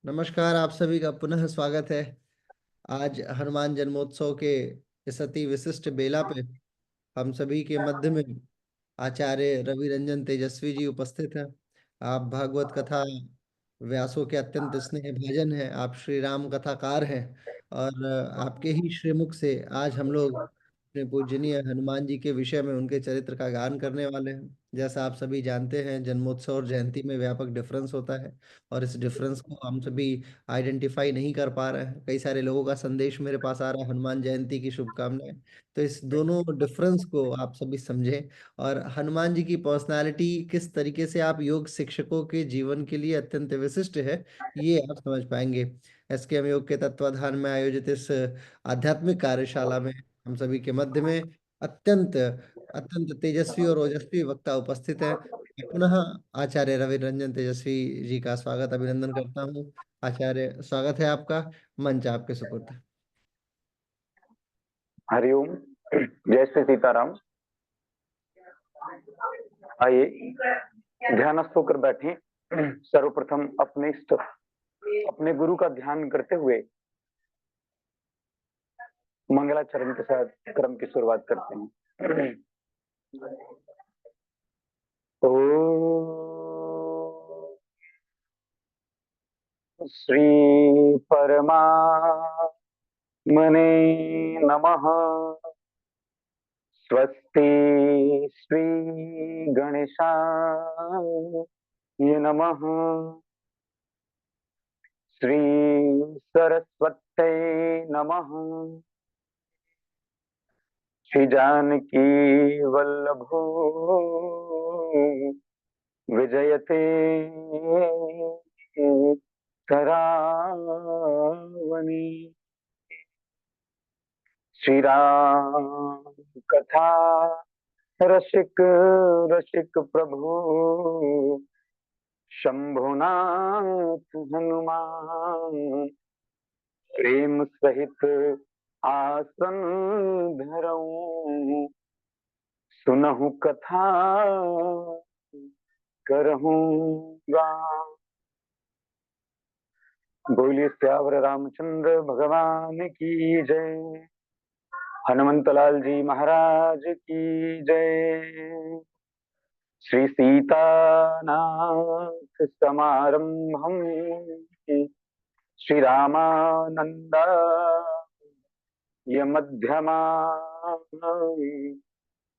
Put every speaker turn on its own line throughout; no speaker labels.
नमस्कार, आप सभी का पुनः स्वागत है। आज हनुमान जन्मोत्सव के इस अति विशिष्ट बेला पे हम सभी के मध्य में आचार्य रवि रंजन तेजस्वी जी उपस्थित हैं। आप भागवत कथा व्यासों के अत्यंत स्नेह भाजन हैं। आप श्री राम कथाकार हैं और आपके ही श्रीमुख से आज हम लोग अपने पूजनीय हनुमान जी के विषय में उनके चरित्र का गान करने वाले हैं। जैसा आप सभी जानते हैं, जन्मोत्सव और जयंती में व्यापक डिफरेंस होता है और इस डिफरेंस को हम सभी आइडेंटिफाई नहीं कर पा रहे हैं। कई सारे लोगों का संदेश मेरे पास आ रहा है, हनुमान जयंती की शुभकामनाएं। तो इस दोनों डिफरेंस को आप सभी समझें और हनुमान जी की पर्सनालिटी किस तरीके से आप योग शिक्षकों के जीवन के लिए अत्यंत विशिष्ट है, ये आप समझ पाएंगे। एसकेएम योग के तत्वाधान में आयोजित इस आध्यात्मिक कार्यशाला में हम सभी के मध्य में अत्यंत अत्यंत तेजस्वी और ओजस्वी वक्ता उपस्थित हैं। मैं पुनः आचार्य रवि रंजन तेजस्वी जी का स्वागत अभिनंदन करता हूँ। आचार्य, स्वागत है आपका। मंच आपके सुपुर्द है।
हरिओम। जय श्री सीताराम। आइए ध्यानस्थ होकर बैठे। सर्वप्रथम अपने इष्ट अपने गुरु का ध्यान करते हुए मंगलाचरण के साथ क्रम की शुरुआत करते हैं। ओ श्री परमात्मने नमः। स्वस्ति श्री गणेशाय नमः। श्री सरस्वत्यै नमः। श्री जानकी वल्लभो विजयते करावणी। श्री राम कथा रसिक रसिक प्रभु शंभुनाथ हनुमान। प्रेम सहित आसन धरऊं सुनहु कथा करहूं गान। बोलिए श्यावर रामचंद्र भगवान की जय। हनुमंतलाल जी महाराज की जय। श्री सीतानाथ समारंभम श्री रामानंदाय मध्यमा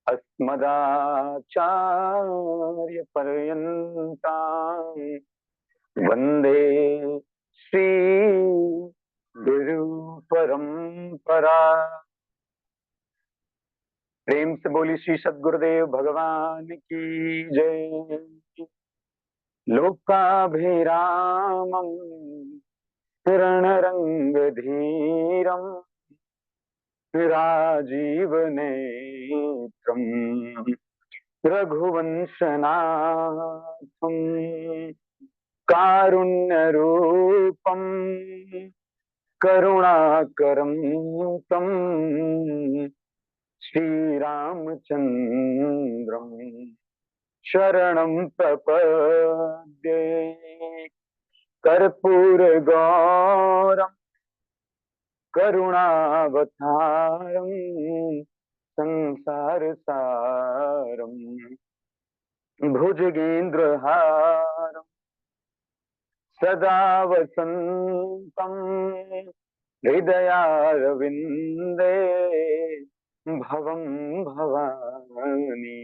अस्मदाचार्य पर्यंता वंदे श्री गुरु परंपरा। प्रेम से बोली श्री सद्गुरुदेव भगवान की जय। लोकाभिरामं रणरंगधीरं राजीवनेत्रं रघुवंशनाथं कारुण्यरूपं करुणाकरं तं श्रीरामचन्द्रं शरणं प्रपद्ये। कर्पूरगौरं करुणावतारं संसारसारं भुजगेन्द्रहारं सदा वसन्तं हृदयारविन्दे भवं भवानी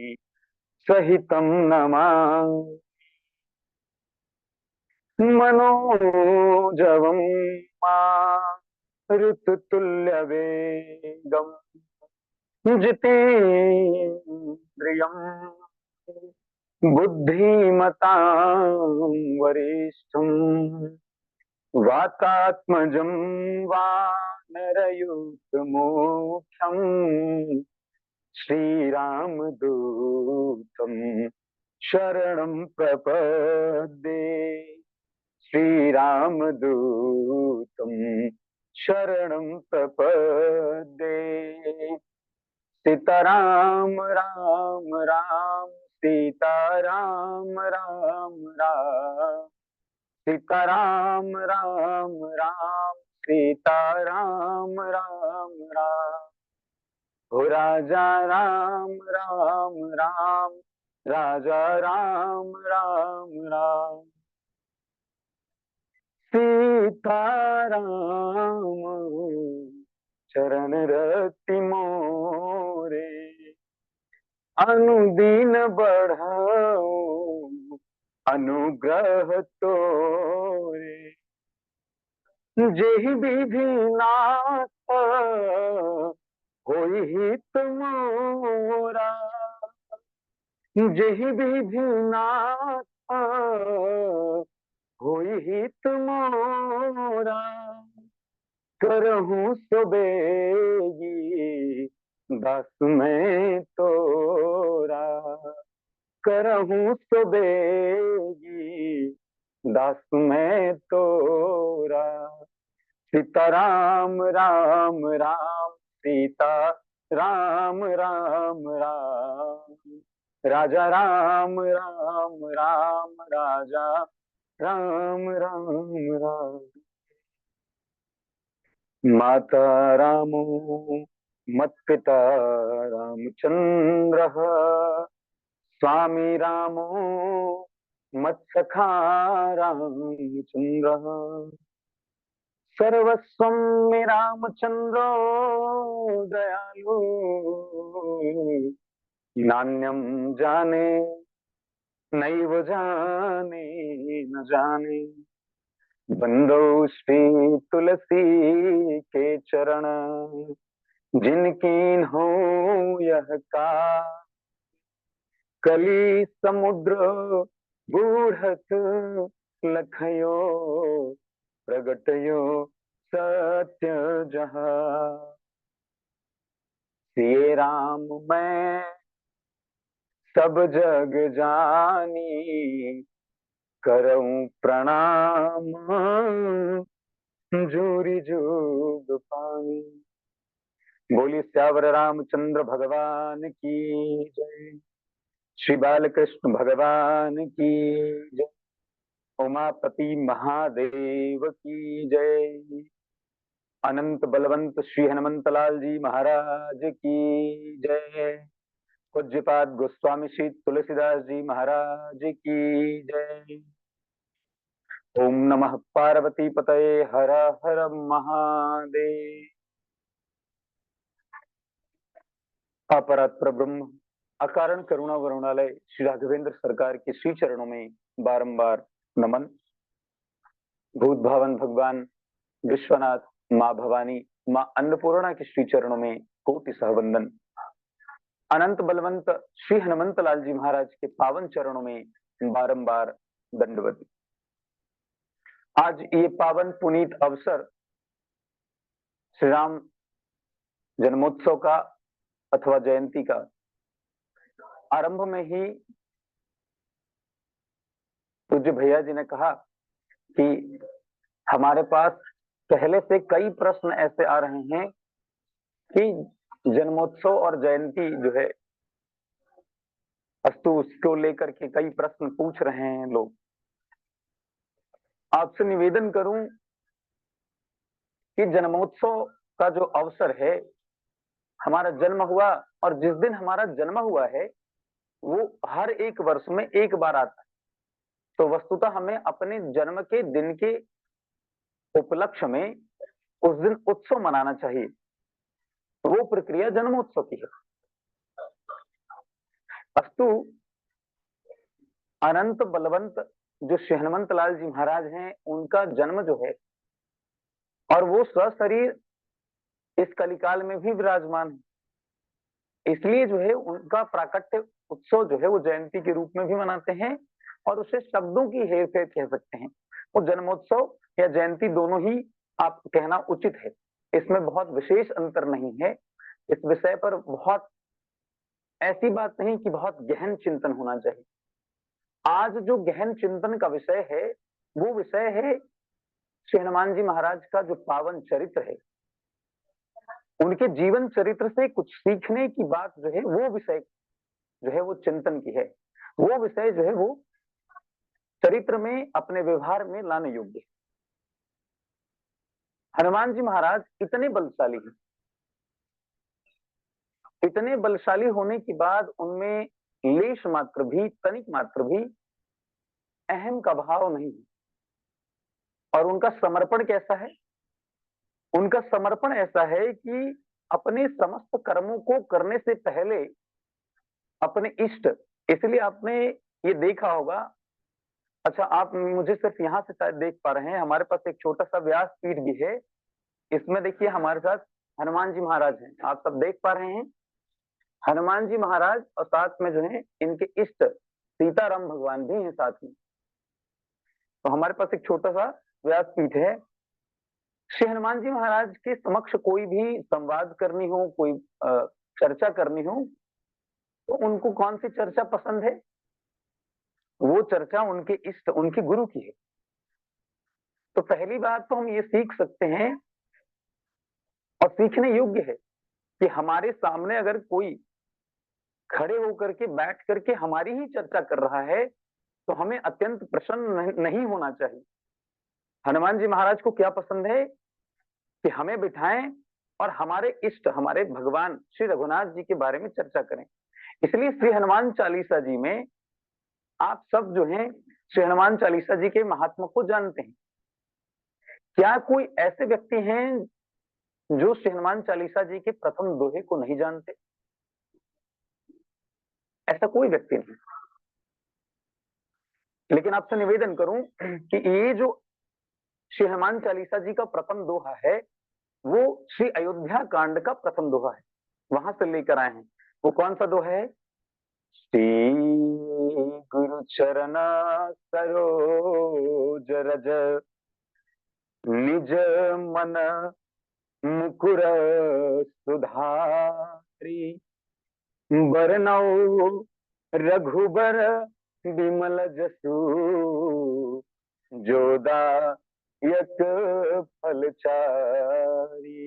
सहितं नमामि। मनोजवं मारुततुल्यवेगं जितेन्द्रियं बुद्धिमतां वरिष्ठं वातात्मजं वानरयूथमुख्यं श्रीरामदूतं शरणं प्रपद्ये। श्रीरामदूतं शरणं प्रपद्ये। सीताराम राम राम सीताराम राम राम सीता राम राम राम, सीता राम राम राम, हो राजा राम राम राम, राजा राम राम राम। सीता राम चरण रति मोरे, अनुदीन बढ़ाओ अनुग्रह तोरे। जेहि विधि नाथ होई हित मोरा, जेहि विधि नाथ होई हित मोरा। करहूं सो बेगी दास मैं तोरा, करहूं सो बेगी दास मैं तोरा। सीता राम राम राम, सीता राम राम राम, राजा राम राम राम, राजा राम राम राम। माता रामो मत्पिता रामचंद्र, स्वामी रामो मत्सखा रामचंद्र। सर्वस्वं मे रामचंद्रो दयालु, नान्यं जाने नैव जाने न जाने। बंदो श्री तुलसी के चरण, जिनकीन हो यह का। कली समुद्र बूढ़त लखयो, प्रगटयो सत्य जहाँ। सिए राम मैं सब जग जानी, करऊं प्रणाम जोरी जोग पानी। बोली श्यावर रामचंद्र भगवान की जय, श्री बालकृष्ण भगवान की जय, उमापति महादेव की जय, अनंत बलवंत श्री हनुमंत लाल जी महाराज की जय, पूज्यपाद गोस्वामी श्री तुलसीदास जी महाराज की जय। ओम नमः पार्वती पतये, हर हर महादेव। अपरात्र ब्रह्म अकारण करुणा वरुणालय श्री राघवेंद्र सरकार के श्री चरणों में बारंबार नमन। भूत भावन भगवान विश्वनाथ, माँ भवानी, माँ अन्नपूर्णा के श्री चरणों में कोटि सहवंदन। अनंत बलवंत श्री हनुमंत लाल जी महाराज के पावन चरणों में बारंबार दंडवत। आज ये पावन पुनीत अवसर श्री राम जन्मोत्सव का अथवा जयंती का, आरंभ में ही पूज्य भैया जी ने कहा कि हमारे पास पहले से कई प्रश्न ऐसे आ रहे हैं कि जन्मोत्सव और जयंती जो है अस्तु, उसको लेकर के कई प्रश्न पूछ रहे हैं लोग। आपसे निवेदन करूं कि जन्मोत्सव का जो अवसर है, हमारा जन्म हुआ और जिस दिन हमारा जन्म हुआ है वो हर एक वर्ष में एक बार आता है, तो वस्तुतः हमें अपने जन्म के दिन के उपलक्ष्य में उस दिन उत्सव मनाना चाहिए। वो प्रक्रिया जन्मोत्सव की है। अस्तु, अनंत बलवंत जो श्री हनुमंत लाल जी महाराज हैं, उनका जन्म जो है और वो सशरीर इस कलिकाल में भी विराजमान है, इसलिए जो है उनका प्राकट्य उत्सव जो है वो जयंती के रूप में भी मनाते हैं और उसे शब्दों की हेरफेर कह सकते हैं। वो जन्मोत्सव या जयंती दोनों ही आप कहना उचित है, इसमें बहुत विशेष अंतर नहीं है। इस विषय पर बहुत ऐसी बात नहीं कि बहुत गहन चिंतन होना चाहिए। आज जो गहन चिंतन का विषय है वो विषय है श्री हनुमान जी महाराज का जो पावन चरित्र है, उनके जीवन चरित्र से कुछ सीखने की बात जो है वो विषय जो है वो चिंतन की है। वो विषय जो है वो चरित्र में, अपने व्यवहार में लाने योग्य है। हनुमान जी महाराज इतने बलशाली हैं, इतने बलशाली होने के बाद उनमें लेश मात्र भी, तनिक मात्र भी अहम का भाव नहीं है। और उनका समर्पण कैसा है? उनका समर्पण ऐसा है कि अपने समस्त कर्मों को करने से पहले अपने इष्ट, इसलिए आपने ये देखा होगा, अच्छा आप मुझे सिर्फ यहां से शायद देख पा रहे हैं, हमारे पास एक छोटा सा व्यास पीठ भी है, इसमें देखिए हमारे साथ हनुमान जी महाराज हैं, आप सब देख पा रहे हैं हनुमान जी महाराज, और साथ में जो है इनके इष्ट सीताराम भगवान भी हैं साथ में। तो हमारे पास एक छोटा सा व्यास पीठ है। श्री हनुमान जी महाराज के समक्ष कोई भी संवाद करनी हो, कोई चर्चा करनी हो, तो उनको कौन सी चर्चा पसंद है? वो चर्चा उनके इष्ट, उनके गुरु की है। तो पहली बात तो हम ये सीख सकते हैं, और सीखने योग्य है, कि हमारे सामने अगर कोई खड़े होकर के, बैठ करके हमारी ही चर्चा कर रहा है, तो हमें अत्यंत प्रसन्न नहीं होना चाहिए। हनुमान जी महाराज को क्या पसंद है कि हमें बिठाएं और हमारे इष्ट, हमारे भगवान श्री रघुनाथ जी के बारे में चर्चा करें। इसलिए श्री हनुमान चालीसा जी में आप सब जो हैं श्री हनुमान चालीसा जी के महात्मा को जानते हैं। क्या कोई ऐसे व्यक्ति हैं जो श्री हनुमान चालीसा जी के प्रथम दोहे को नहीं जानते? ऐसा कोई व्यक्ति नहीं। लेकिन आपसे निवेदन करूं कि ये जो श्री हनुमान चालीसा जी का प्रथम दोहा है, वो श्री अयोध्या कांड का प्रथम दोहा है, वहां से लेकर आए हैं। वो कौन सा दोहा है? श्री गुरु चरण सरोज रज, निज मन मुकुर सुधारी, बरनौ रघुबर विमल जसु, जोदायक फलचारी।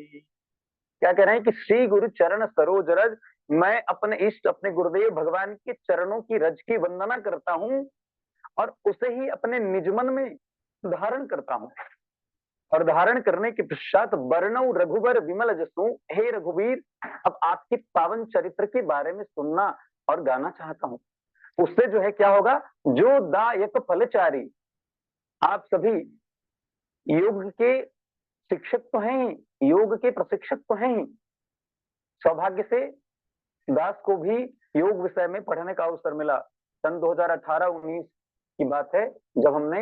क्या कह रहे हैं कि श्री गुरु चरण सरोज रज, मैं अपने इष्ट, अपने गुरुदेव भगवान के चरणों की रज की वंदना करता हूं, और उसे ही अपने निजमन में धारण करता हूं। और धारण करने के पश्चात बरनौ रघुबर विमल जसु, हे रघुवीर, अब आपके पावन चरित्र के बारे में सुनना और गाना चाहता हूं। उससे जो है क्या होगा? जो दायक फलचारी, आप सभी योग के शिक्षक तो हैं ही, योग के प्रशिक्षक तो हैं ही। सौभाग्य से दास को भी योग विषय में पढ़ने का अवसर मिला। सन 2018-19 की बात है, जब हमने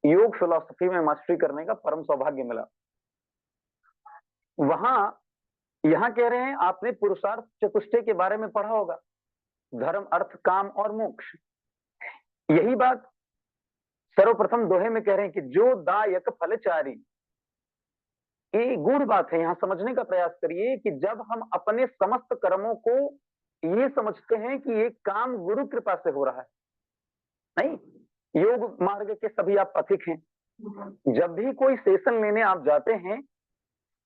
योग फिलॉसफी में मास्टरी करने का परम सौभाग्य मिला। वहां यहां कह रहे हैं, आपने पुरुषार्थ चतुष्टय के बारे में पढ़ा होगा, धर्म, अर्थ, काम और मोक्ष। यही बात सर्वप्रथम दोहे में कह रहे हैं कि जो दायक फलचारी। ये गूढ़ बात है, यहां समझने का प्रयास करिए कि जब हम अपने समस्त कर्मों को ये समझते हैं कि ये काम गुरु कृपा से हो रहा है, नहीं, योग मार्ग के सभी आप पथिक हैं। जब भी कोई सेशन लेने आप जाते हैं,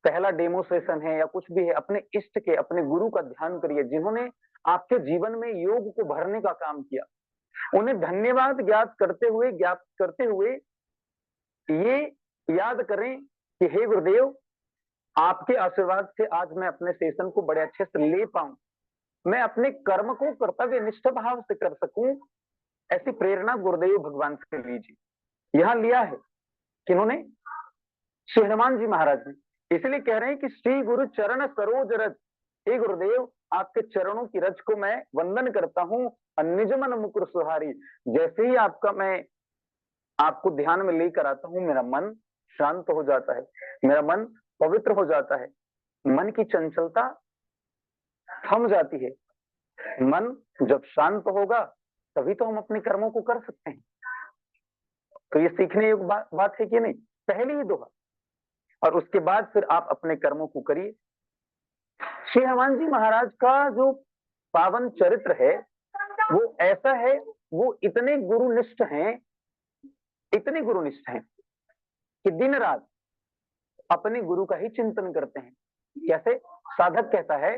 पहला डेमो सेशन है या कुछ भी है, अपने इष्ट के, अपने गुरु का ध्यान करिए, जिन्होंने आपके जीवन में योग को भरने का काम किया। उन्हें धन्यवाद ज्ञात करते हुए ये याद करें कि हे गुरुदेव, आपके आशीर्वाद से आज मैं अपने सेशन को बड़े अच्छे से ले पाऊं, मैं अपने कर्म को कर्तव्य निष्ठ भाव से कर सकूं, ऐसी प्रेरणा गुरुदेव भगवान से लीजिए। यहां लिया है किन्होंने? श्री हनुमान जी महाराज ने। इसलिए कह रहे हैं कि श्री गुरु चरण सरोज रज, हे गुरुदेव, आपके चरणों की रज को मैं वंदन करता हूं। निज मन मुकुर सुहारी, जैसे ही मैं आपको ध्यान में लेकर आता हूं, मेरा मन शांत हो जाता है, मेरा मन पवित्र हो जाता है, मन की चंचलता थम जाती है। मन जब शांत होगा तभी तो हम अपने कर्मों को कर सकते हैं। तो ये सीखने योग्य बात है कि नहीं? पहले ही दोहा, और उसके बाद फिर आप अपने कर्मों को करिए। श्री हनुमान जी महाराज का जो पावन चरित्र है वो ऐसा है, वो इतने गुरुनिष्ठ हैं, इतने गुरुनिष्ठ हैं कि दिन रात अपने गुरु का ही चिंतन करते हैं। कैसे? साधक कहता है,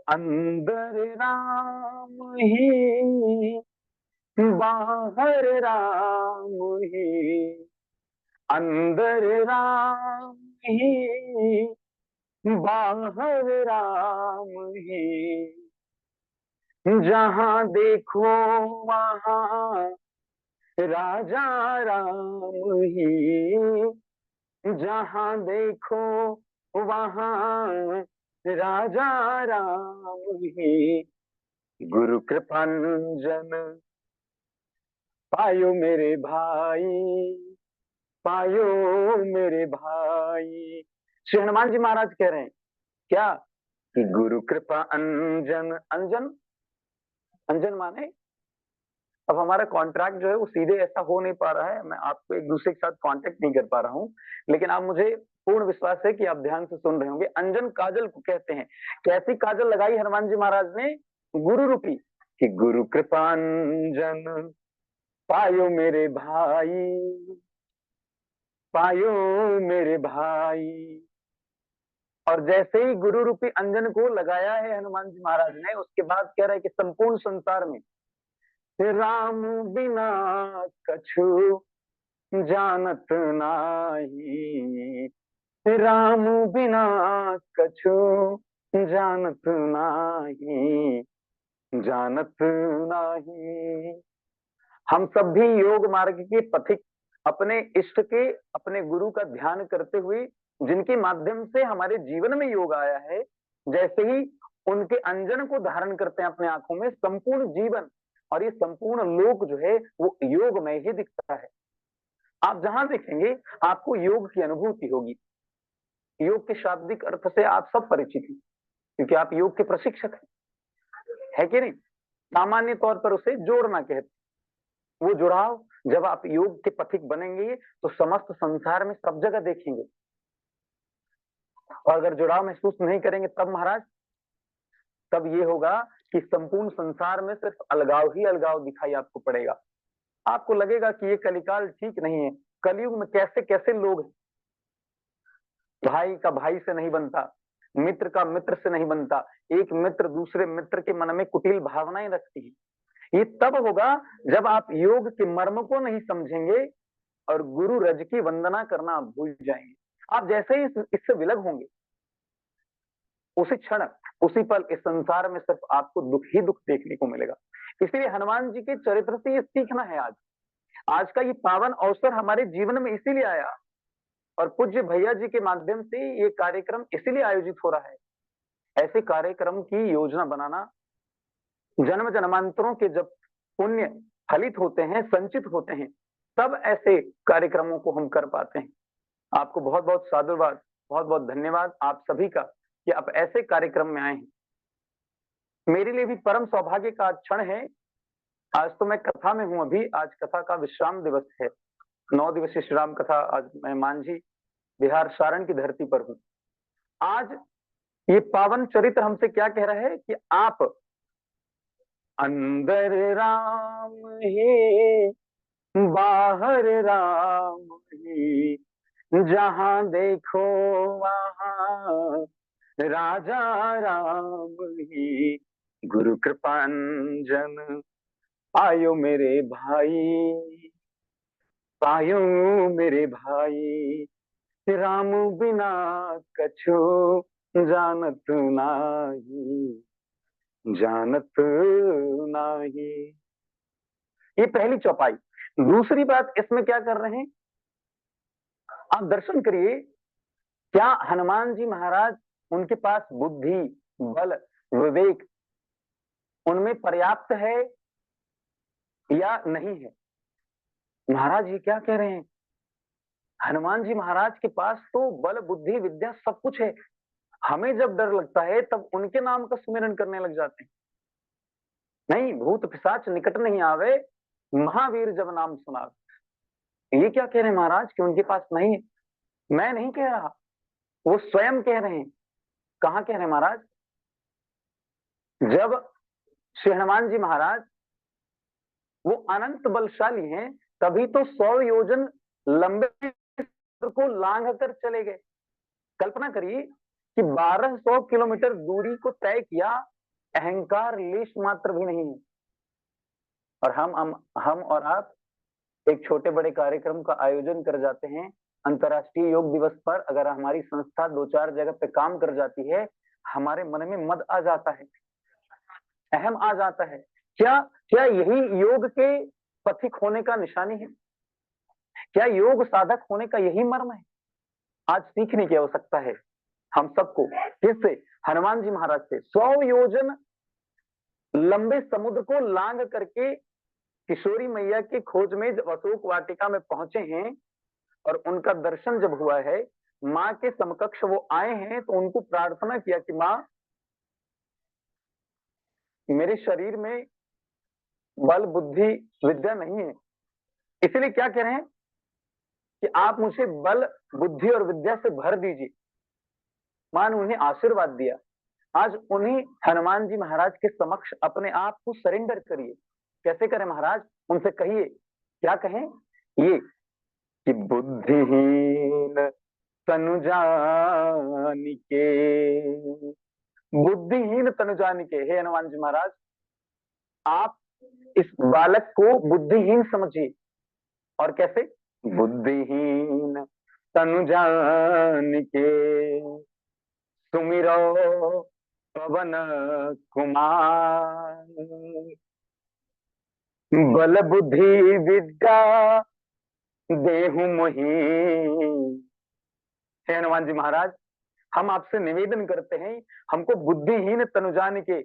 अंदर राम ही बाहर राम ही, अंदर राम ही, बाहर राम ही, जहां देखो वहां राजा राम ही, जहां देखो वहां राजा राम ही। गुरु कृपांजन पायो मेरे भाई, पायो मेरे भाई। श्री हनुमान जी महाराज कह रहे हैं क्या कि गुरु कृपा अंजन, अंजन, अंजन माने अब हमारा कॉन्ट्रैक्ट जो है वो सीधे ऐसा हो नहीं पा रहा है, मैं आपको एक दूसरे के साथ कांटेक्ट नहीं कर पा रहा हूँ, लेकिन आप मुझे पूर्ण विश्वास है कि आप ध्यान से सुन रहे होंगे। अंजन काजल को कहते हैं। कैसी काजल लगाई हनुमान जी महाराज ने? गुरु रूपी, कि गुरु कृपांजन पायो मेरे भाई, पायो मेरे भाई। और जैसे ही गुरु रूपी अंजन को लगाया है हनुमान जी महाराज ने, उसके बाद कह रहा है कि संपूर्ण संसार में राम बिना कछु जानत नाही, राम बिना कछु जानत नाही, जानत नाही। हम सब भी योग मार्ग के पथिक, अपने इष्ट के, अपने गुरु का ध्यान करते हुए, जिनके माध्यम से हमारे जीवन में योग आया है, जैसे ही उनके अंजन को धारण करते हैं अपने आंखों में, संपूर्ण जीवन और ये संपूर्ण लोक जो है वो योग में ही दिखता है। आप जहां देखेंगे आपको योग की अनुभूति होगी। योग के शाब्दिक अर्थ से आप सब परिचित हैं, क्योंकि आप योग के प्रशिक्षक है कि नहीं? सामान्य तौर पर उसे जोड़ना कहते, वो जुड़ाव जब आप योग के पथिक बनेंगे तो समस्त संसार में सब जगह देखेंगे। और अगर जुड़ाव महसूस नहीं करेंगे तब महाराज, तब ये होगा कि संपूर्ण संसार में सिर्फ अलगाव ही अलगाव दिखाई आपको पड़ेगा। आपको लगेगा कि ये कलिकाल ठीक नहीं है, कलयुग में कैसे कैसे लोग हैं। भाई का भाई से नहीं बनता, मित्र का मित्र से नहीं बनता, एक मित्र दूसरे मित्र के मन में कुटिल भावनाएं रखती है। ये तब होगा जब आप योग के मर्म को नहीं समझेंगे और गुरु रज की वंदना करना आप भूल जाएंगे। आप जैसे ही इससे विलग होंगे, उसी क्षण, उसी पल इस संसार में सिर्फ आपको दुख ही दुख देखने को मिलेगा। इसलिए हनुमान जी के चरित्र से ये सीखना है। आज आज का ये पावन अवसर हमारे जीवन में इसीलिए आया, और पूज्य भैया जी के माध्यम से ये कार्यक्रम इसीलिए आयोजित हो रहा है। ऐसे कार्यक्रम की योजना बनाना, जन्म जन्मांतरों के जब पुण्य फलित होते हैं, संचित होते हैं, तब ऐसे कार्यक्रमों को हम कर पाते हैं। आपको बहुत बहुत साधुवाद, बहुत बहुत धन्यवाद आप सभी का कि आप ऐसे कार्यक्रम में आए हैं। मेरे लिए भी परम सौभाग्य का क्षण है। आज तो मैं कथा में हूं, अभी आज कथा का विश्राम दिवस है, 9 दिवसीय श्री राम कथा। आज मैं मांझी बिहार सारण की धरती पर हूं। आज ये पावन चरित्र हमसे क्या कह रहा है कि आप अंदर राम ही, बाहर राम ही, जहां देखो वहां राजा राम ही। गुरु कृपांजन आयो मेरे भाई, पायो मेरे भाई, राम बिना कछु जानत नाही, जानत नाही। ये पहली चौपाई। दूसरी बात इसमें क्या कर रहे हैं, आप दर्शन करिए, क्या हनुमान जी महाराज, उनके पास बुद्धि, बल, विवेक उनमें पर्याप्त है या नहीं है? महाराज ये क्या कह रहे हैं, हनुमान जी महाराज के पास तो बल, बुद्धि, विद्या सब कुछ है। हमें जब डर लगता है तब उनके नाम का सुमिरन करने लग जाते हैं। नहीं, भूत पिशाच निकट नहीं आवे, महावीर जब नाम सुना। ये क्या कह रहे हैं महाराज कि उनके पास नहीं है? मैं नहीं कह रहा, वो स्वयं कह रहे हैं। कहां कह रहे हैं महाराज? जब श्री हनुमान जी महाराज वो अनंत बलशाली हैं, तभी तो 100 योजन लंबे को लांघ कर चले गए। कल्पना करिए कि 1200 किलोमीटर दूरी को तय किया, अहंकार लेश मात्र भी नहीं है। और हम और आप एक छोटे बड़े कार्यक्रम का आयोजन कर जाते हैं अंतर्राष्ट्रीय योग दिवस पर। अगर हमारी संस्था 2-4 जगह पे काम कर जाती है, हमारे मन में मद आ जाता है, अहम आ जाता है। क्या क्या यही योग के पथिक होने का निशानी है? क्या योग साधक होने का यही मर्म है? आज सीखने की आवश्यकता है हम सबको। किससे? हनुमान जी महाराज से। 100 योजन लंबे समुद्र को लांग करके किशोरी मैया की खोज में जब अशोक वाटिका में पहुंचे हैं और उनका दर्शन जब हुआ है, माँ के समकक्ष वो आए हैं, तो उनको प्रार्थना किया कि माँ, मेरे शरीर में बल बुद्धि विद्या नहीं है, इसलिए क्या कह रहे हैं कि आप मुझे बल बुद्धि और विद्या से भर दीजिए। मां ने उन्हें आशीर्वाद दिया। आज उन्हीं हनुमान जी महाराज के समक्ष अपने आप को सरेंडर करिए। कैसे करें महाराज? उनसे कहिए। क्या कहें? ये कि बुद्धिहीन तनु जानिके, बुद्धिहीन तनु जानिके। हे हनुमान जी महाराज, आप इस बालक को बुद्धिहीन समझिए। और कैसे? बुद्धिहीन तनु जानिके सुमिरो पवन कुमार, बल बुद्धि विद्या देहु मोहि। हे हनुमान जी महाराज, हम आपसे निवेदन करते हैं, हमको बुद्धिहीन तनु जानिके,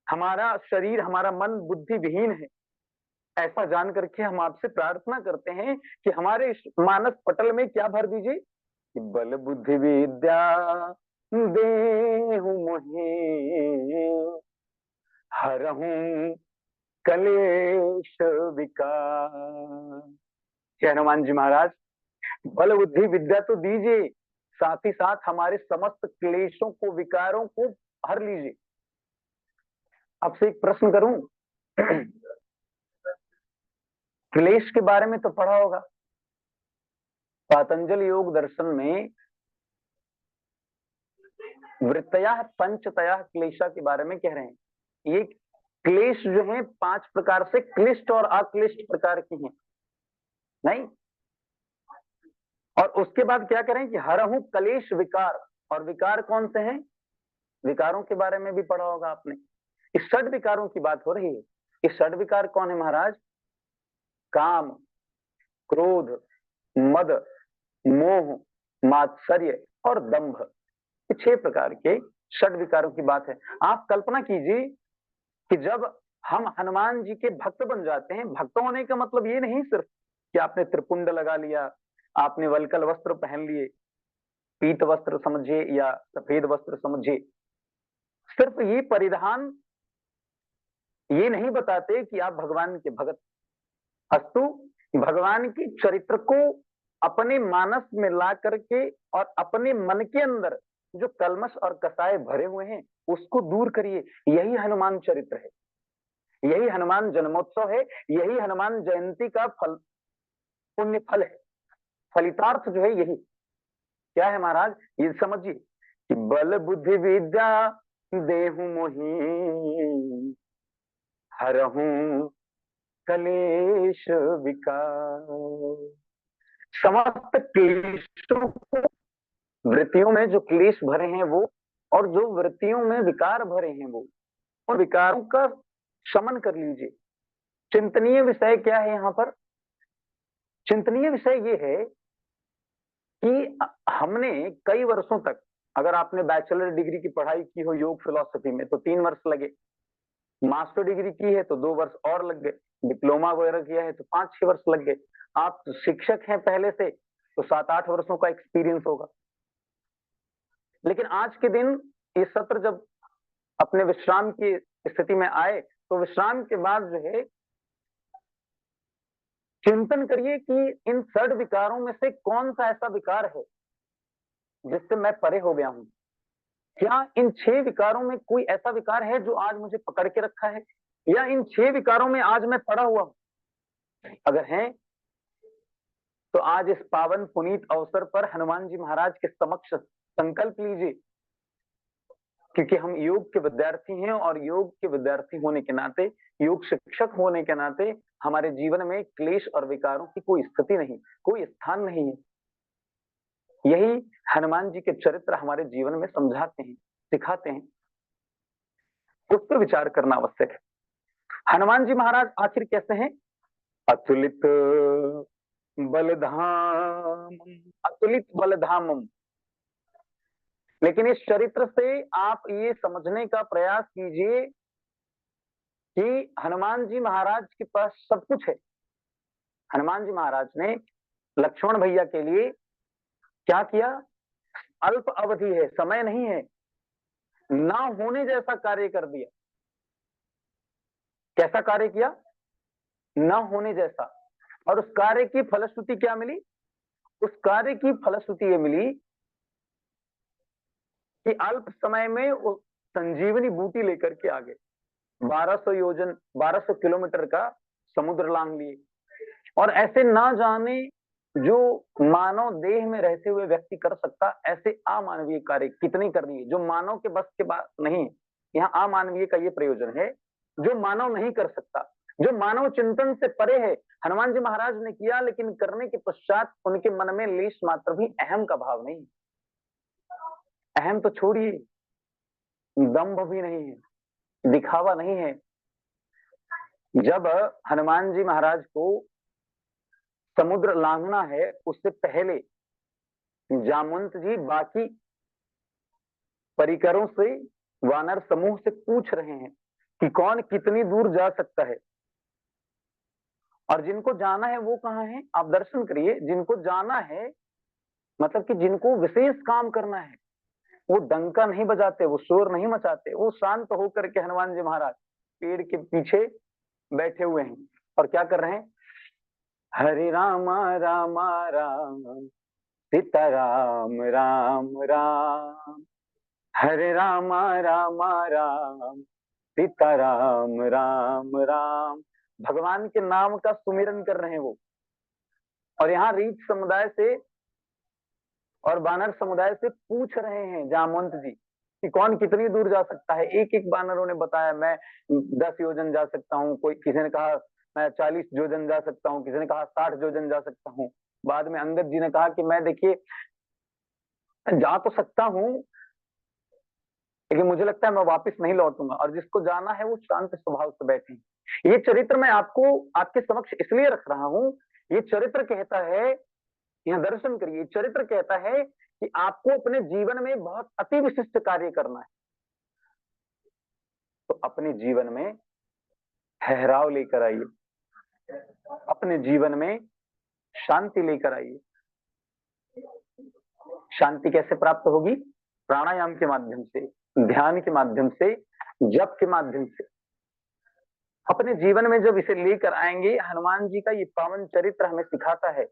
हमारा शरीर हमारा मन बुद्धि विहीन है, ऐसा जान करके हम आपसे प्रार्थना करते हैं कि हमारे इस मानस पटल में क्या भर दीजिए कि बल बुद्धि विद्या देहु मोहि, हरहूं कलेश विकार। हे हनुमान जी महाराज, बल बुद्धि विद्या तो दीजिए, साथ ही साथ हमारे समस्त क्लेशों को, विकारों को हर लीजिए। आपसे एक प्रश्न करूं, क्लेश के बारे में तो पढ़ा होगा। पातंजल योग दर्शन में वृत्तया पंचतया क्लेशा के बारे में कह रहे हैं। ये क्लेश जो है 5 प्रकार से क्लिष्ट और अक्लिष्ट प्रकार की हैं, नहीं? और उसके बाद क्या करें कि हरहु कलेश विकार। और विकार कौन से हैं? विकारों के बारे में भी पढ़ा होगा आपने। इस षड विकारों की बात हो रही है। ये षड विकार कौन है महाराज? काम, क्रोध, मद, मोह, मात्सर्य और दंभ। 6 प्रकार के षड विकारों की बात है। आप कल्पना कीजिए कि जब हम हनुमान जी के भक्त बन जाते हैं, भक्त होने का मतलब ये नहीं सिर्फ कि आपने त्रिपुंड लगा लिया, आपने वल्कल वस्त्र पहन लिए, पीत वस्त्र समझिए या सफेद वस्त्र समझिए, सिर्फ ये परिधान ये नहीं बताते कि आप भगवान के भगत। अस्तु, भगवान के चरित्र को अपने मानस में ला करके और अपने मन के अंदर जो कलमश और कसाय भरे हुए हैं उसको दूर करिए। यही हनुमान चरित्र है, यही हनुमान जन्मोत्सव है, यही हनुमान जयंती का फल, पुण्य फल है। फलितार्थ जो है यही क्या है महाराज? ये समझिए कि बल बुद्धि विद्या देहु मोहि, हरहूं कलेश विकार। समस्त क्लेशों को, वृत्तियों में जो क्लेश भरे हैं वो, और जो वृत्तियों में विकार भरे हैं वो, उन विकारों का शमन कर लीजिए। चिंतनीय विषय क्या है यहाँ पर? चिंतनीय विषय ये है कि हमने कई वर्षों तक, अगर आपने बैचलर डिग्री की पढ़ाई की हो योग फिलॉसफी में तो 3 वर्ष लगे, मास्टर डिग्री की है तो 2 वर्ष और लग गए, डिप्लोमा वगैरह किया है तो 5-6 वर्ष लग गए, आप शिक्षक हैं पहले से तो 7-8 वर्षों का एक्सपीरियंस होगा। लेकिन आज के दिन ये सत्र जब अपने विश्राम की स्थिति में आए तो विश्राम के बाद जो है चिंतन करिए कि इन षड विकारों में से कौन सा ऐसा विकार है जिससे मैं परे हो गया हूं। क्या इन 6 विकारों में कोई ऐसा विकार है जो आज मुझे पकड़ के रखा है, या इन 6 विकारों में आज मैं पड़ा हुआ हूं? अगर है तो आज इस पावन पुनीत अवसर पर हनुमान जी महाराज के समक्ष संकल्प लीजिए क्योंकि हम योग के विद्यार्थी हैं और योग के विद्यार्थी होने के नाते, योग शिक्षक होने के नाते हमारे जीवन में क्लेश और विकारों की कोई स्थिति नहीं, कोई स्थान नहीं है। यही हनुमान जी के चरित्र हमारे जीवन में समझाते हैं, सिखाते हैं। उस पर विचार करना आवश्यक है। हनुमान जी महाराज आखिर कैसे हैं? अतुलित बलधाम, अतुलित बलधामम। लेकिन इस चरित्र से आप ये समझने का प्रयास कीजिए कि हनुमान जी महाराज के पास सब कुछ है। हनुमान जी महाराज ने लक्ष्मण भैया के लिए क्या किया? अल्प अवधि है, समय नहीं है, ना होने जैसा कार्य कर दिया। कैसा कार्य किया? ना होने जैसा। और उस कार्य की फलश्रुति क्या मिली? उस कार्य की फलश्रुति ये मिली कि अल्प समय में वो संजीवनी बूटी लेकर के आ गए। 1200 योजन, 1200 किलोमीटर का समुद्र लांघ लिए। और ऐसे ना जाने जो मानव देह में रहते हुए व्यक्ति कर सकता, ऐसे अमानवीय कार्य कितने कर लिए जो मानव के बस के बात नहीं। यहाँ अमानवीय का ये प्रयोजन है, जो मानव नहीं कर सकता, जो मानव चिंतन से परे है, हनुमान जी महाराज ने किया। लेकिन करने के पश्चात उनके मन में लेश मात्र भी अहम का भाव नहीं। अहम तो छोड़िए, दंभ भी नहीं है, दिखावा नहीं है। जब हनुमान जी महाराज को समुद्र लांघना है, उससे पहले जामवंत जी बाकी परिकरों से, वानर समूह से पूछ रहे हैं कि कौन कितनी दूर जा सकता है। और जिनको जाना है वो कहाँ है? आप दर्शन करिए। जिनको जाना है मतलब कि जिनको विशेष काम करना है, वो डंका नहीं बजाते, वो शोर नहीं मचाते, वो शांत होकर के हनुमान जी महाराज पेड़ के पीछे बैठे हुए हैं और क्या कर रहे हैं? हरे रामा रामा राम, सीता राम राम राम, हरे रामा रामा राम, सीता राम राम राम। भगवान के नाम का सुमिरन कर रहे हैं वो। और यहाँ रीछ समुदाय से और बानर समुदाय से पूछ रहे हैं जामवंत जी कि कौन कितनी दूर जा सकता है। एक एक बानरों ने बताया मैं 10 योजन जा सकता हूँ, कोई किसी ने कहा मैं 40 योजन जा सकता हूँ, किसी ने कहा 60 योजन जा सकता हूँ। बाद में अंगद जी ने कहा कि मैं देखिए जा तो सकता हूँ, लेकिन मुझे लगता है मैं वापस नहीं लौटूंगा। और जिसको जाना है वो शांत स्वभाव से बैठे। ये चरित्र मैं आपको आपके समक्ष इसलिए रख रहा हूं, ये चरित्र कहता है, यहाँ दर्शन करिए, चरित्र कहता है कि आपको अपने जीवन में बहुत अति विशिष्ट कार्य करना है। तो अपने जीवन में ठहराव लेकर आइए, अपने जीवन में शांति लेकर आइए। शांति कैसे प्राप्त होगी? प्राणायाम के माध्यम से, ध्यान के माध्यम से, जप के माध्यम से। अपने जीवन में जब इसे लेकर आएंगे, हनुमान जी का ये पावन चरित्र हमें सिखाता है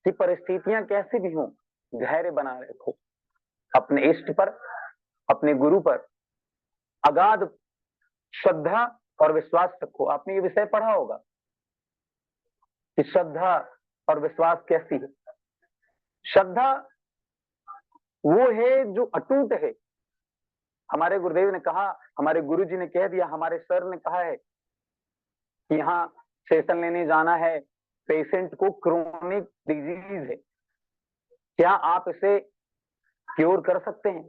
कि परिस्थितियां कैसी भी हों, धैर्य बना रखो। अपने इष्ट पर, अपने गुरु पर अगाध श्रद्धा और विश्वास रखो। आपने ये विषय पढ़ा होगा कि श्रद्धा और विश्वास कैसी है। श्रद्धा वो है जो अटूट है। हमारे गुरुदेव ने कहा, हमारे गुरु जी ने कह दिया, हमारे सर ने कहा है कि यहाँ सेशन लेने जाना है, पेशेंट को क्रोनिक डिजीज है, क्या आप इसे क्योर कर सकते हैं?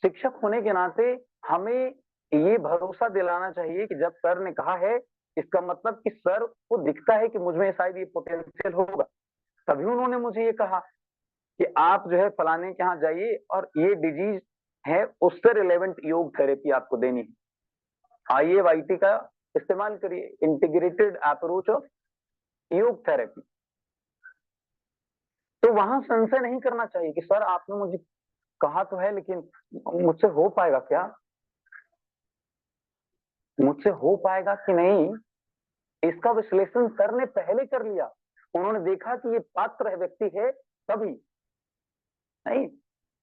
शिक्षक होने के नाते हमें ये भरोसा दिलाना चाहिए कि जब सर ने कहा है, इसका मतलब कि सर को दिखता है कि मुझ में शायद ये पोटेंशियल होगा, तभी उन्होंने मुझे ये कहा कि आप जो है फलाने के यहाँ जाइए और ये डिजीज है, उससे रिलेवेंट योग थेरेपी आपको देनी है। IAYT का इस्तेमाल करिए, इंटीग्रेटेड अप्रोच ऑफ योग थेरेपी। तो वहां संशय नहीं करना चाहिए कि सर आपने मुझे कहा तो है, लेकिन मुझसे हो पाएगा क्या, मुझसे हो पाएगा कि नहीं? इसका विश्लेषण सर ने पहले कर लिया। उन्होंने देखा कि ये पात्र है, व्यक्ति है, तभी नहीं,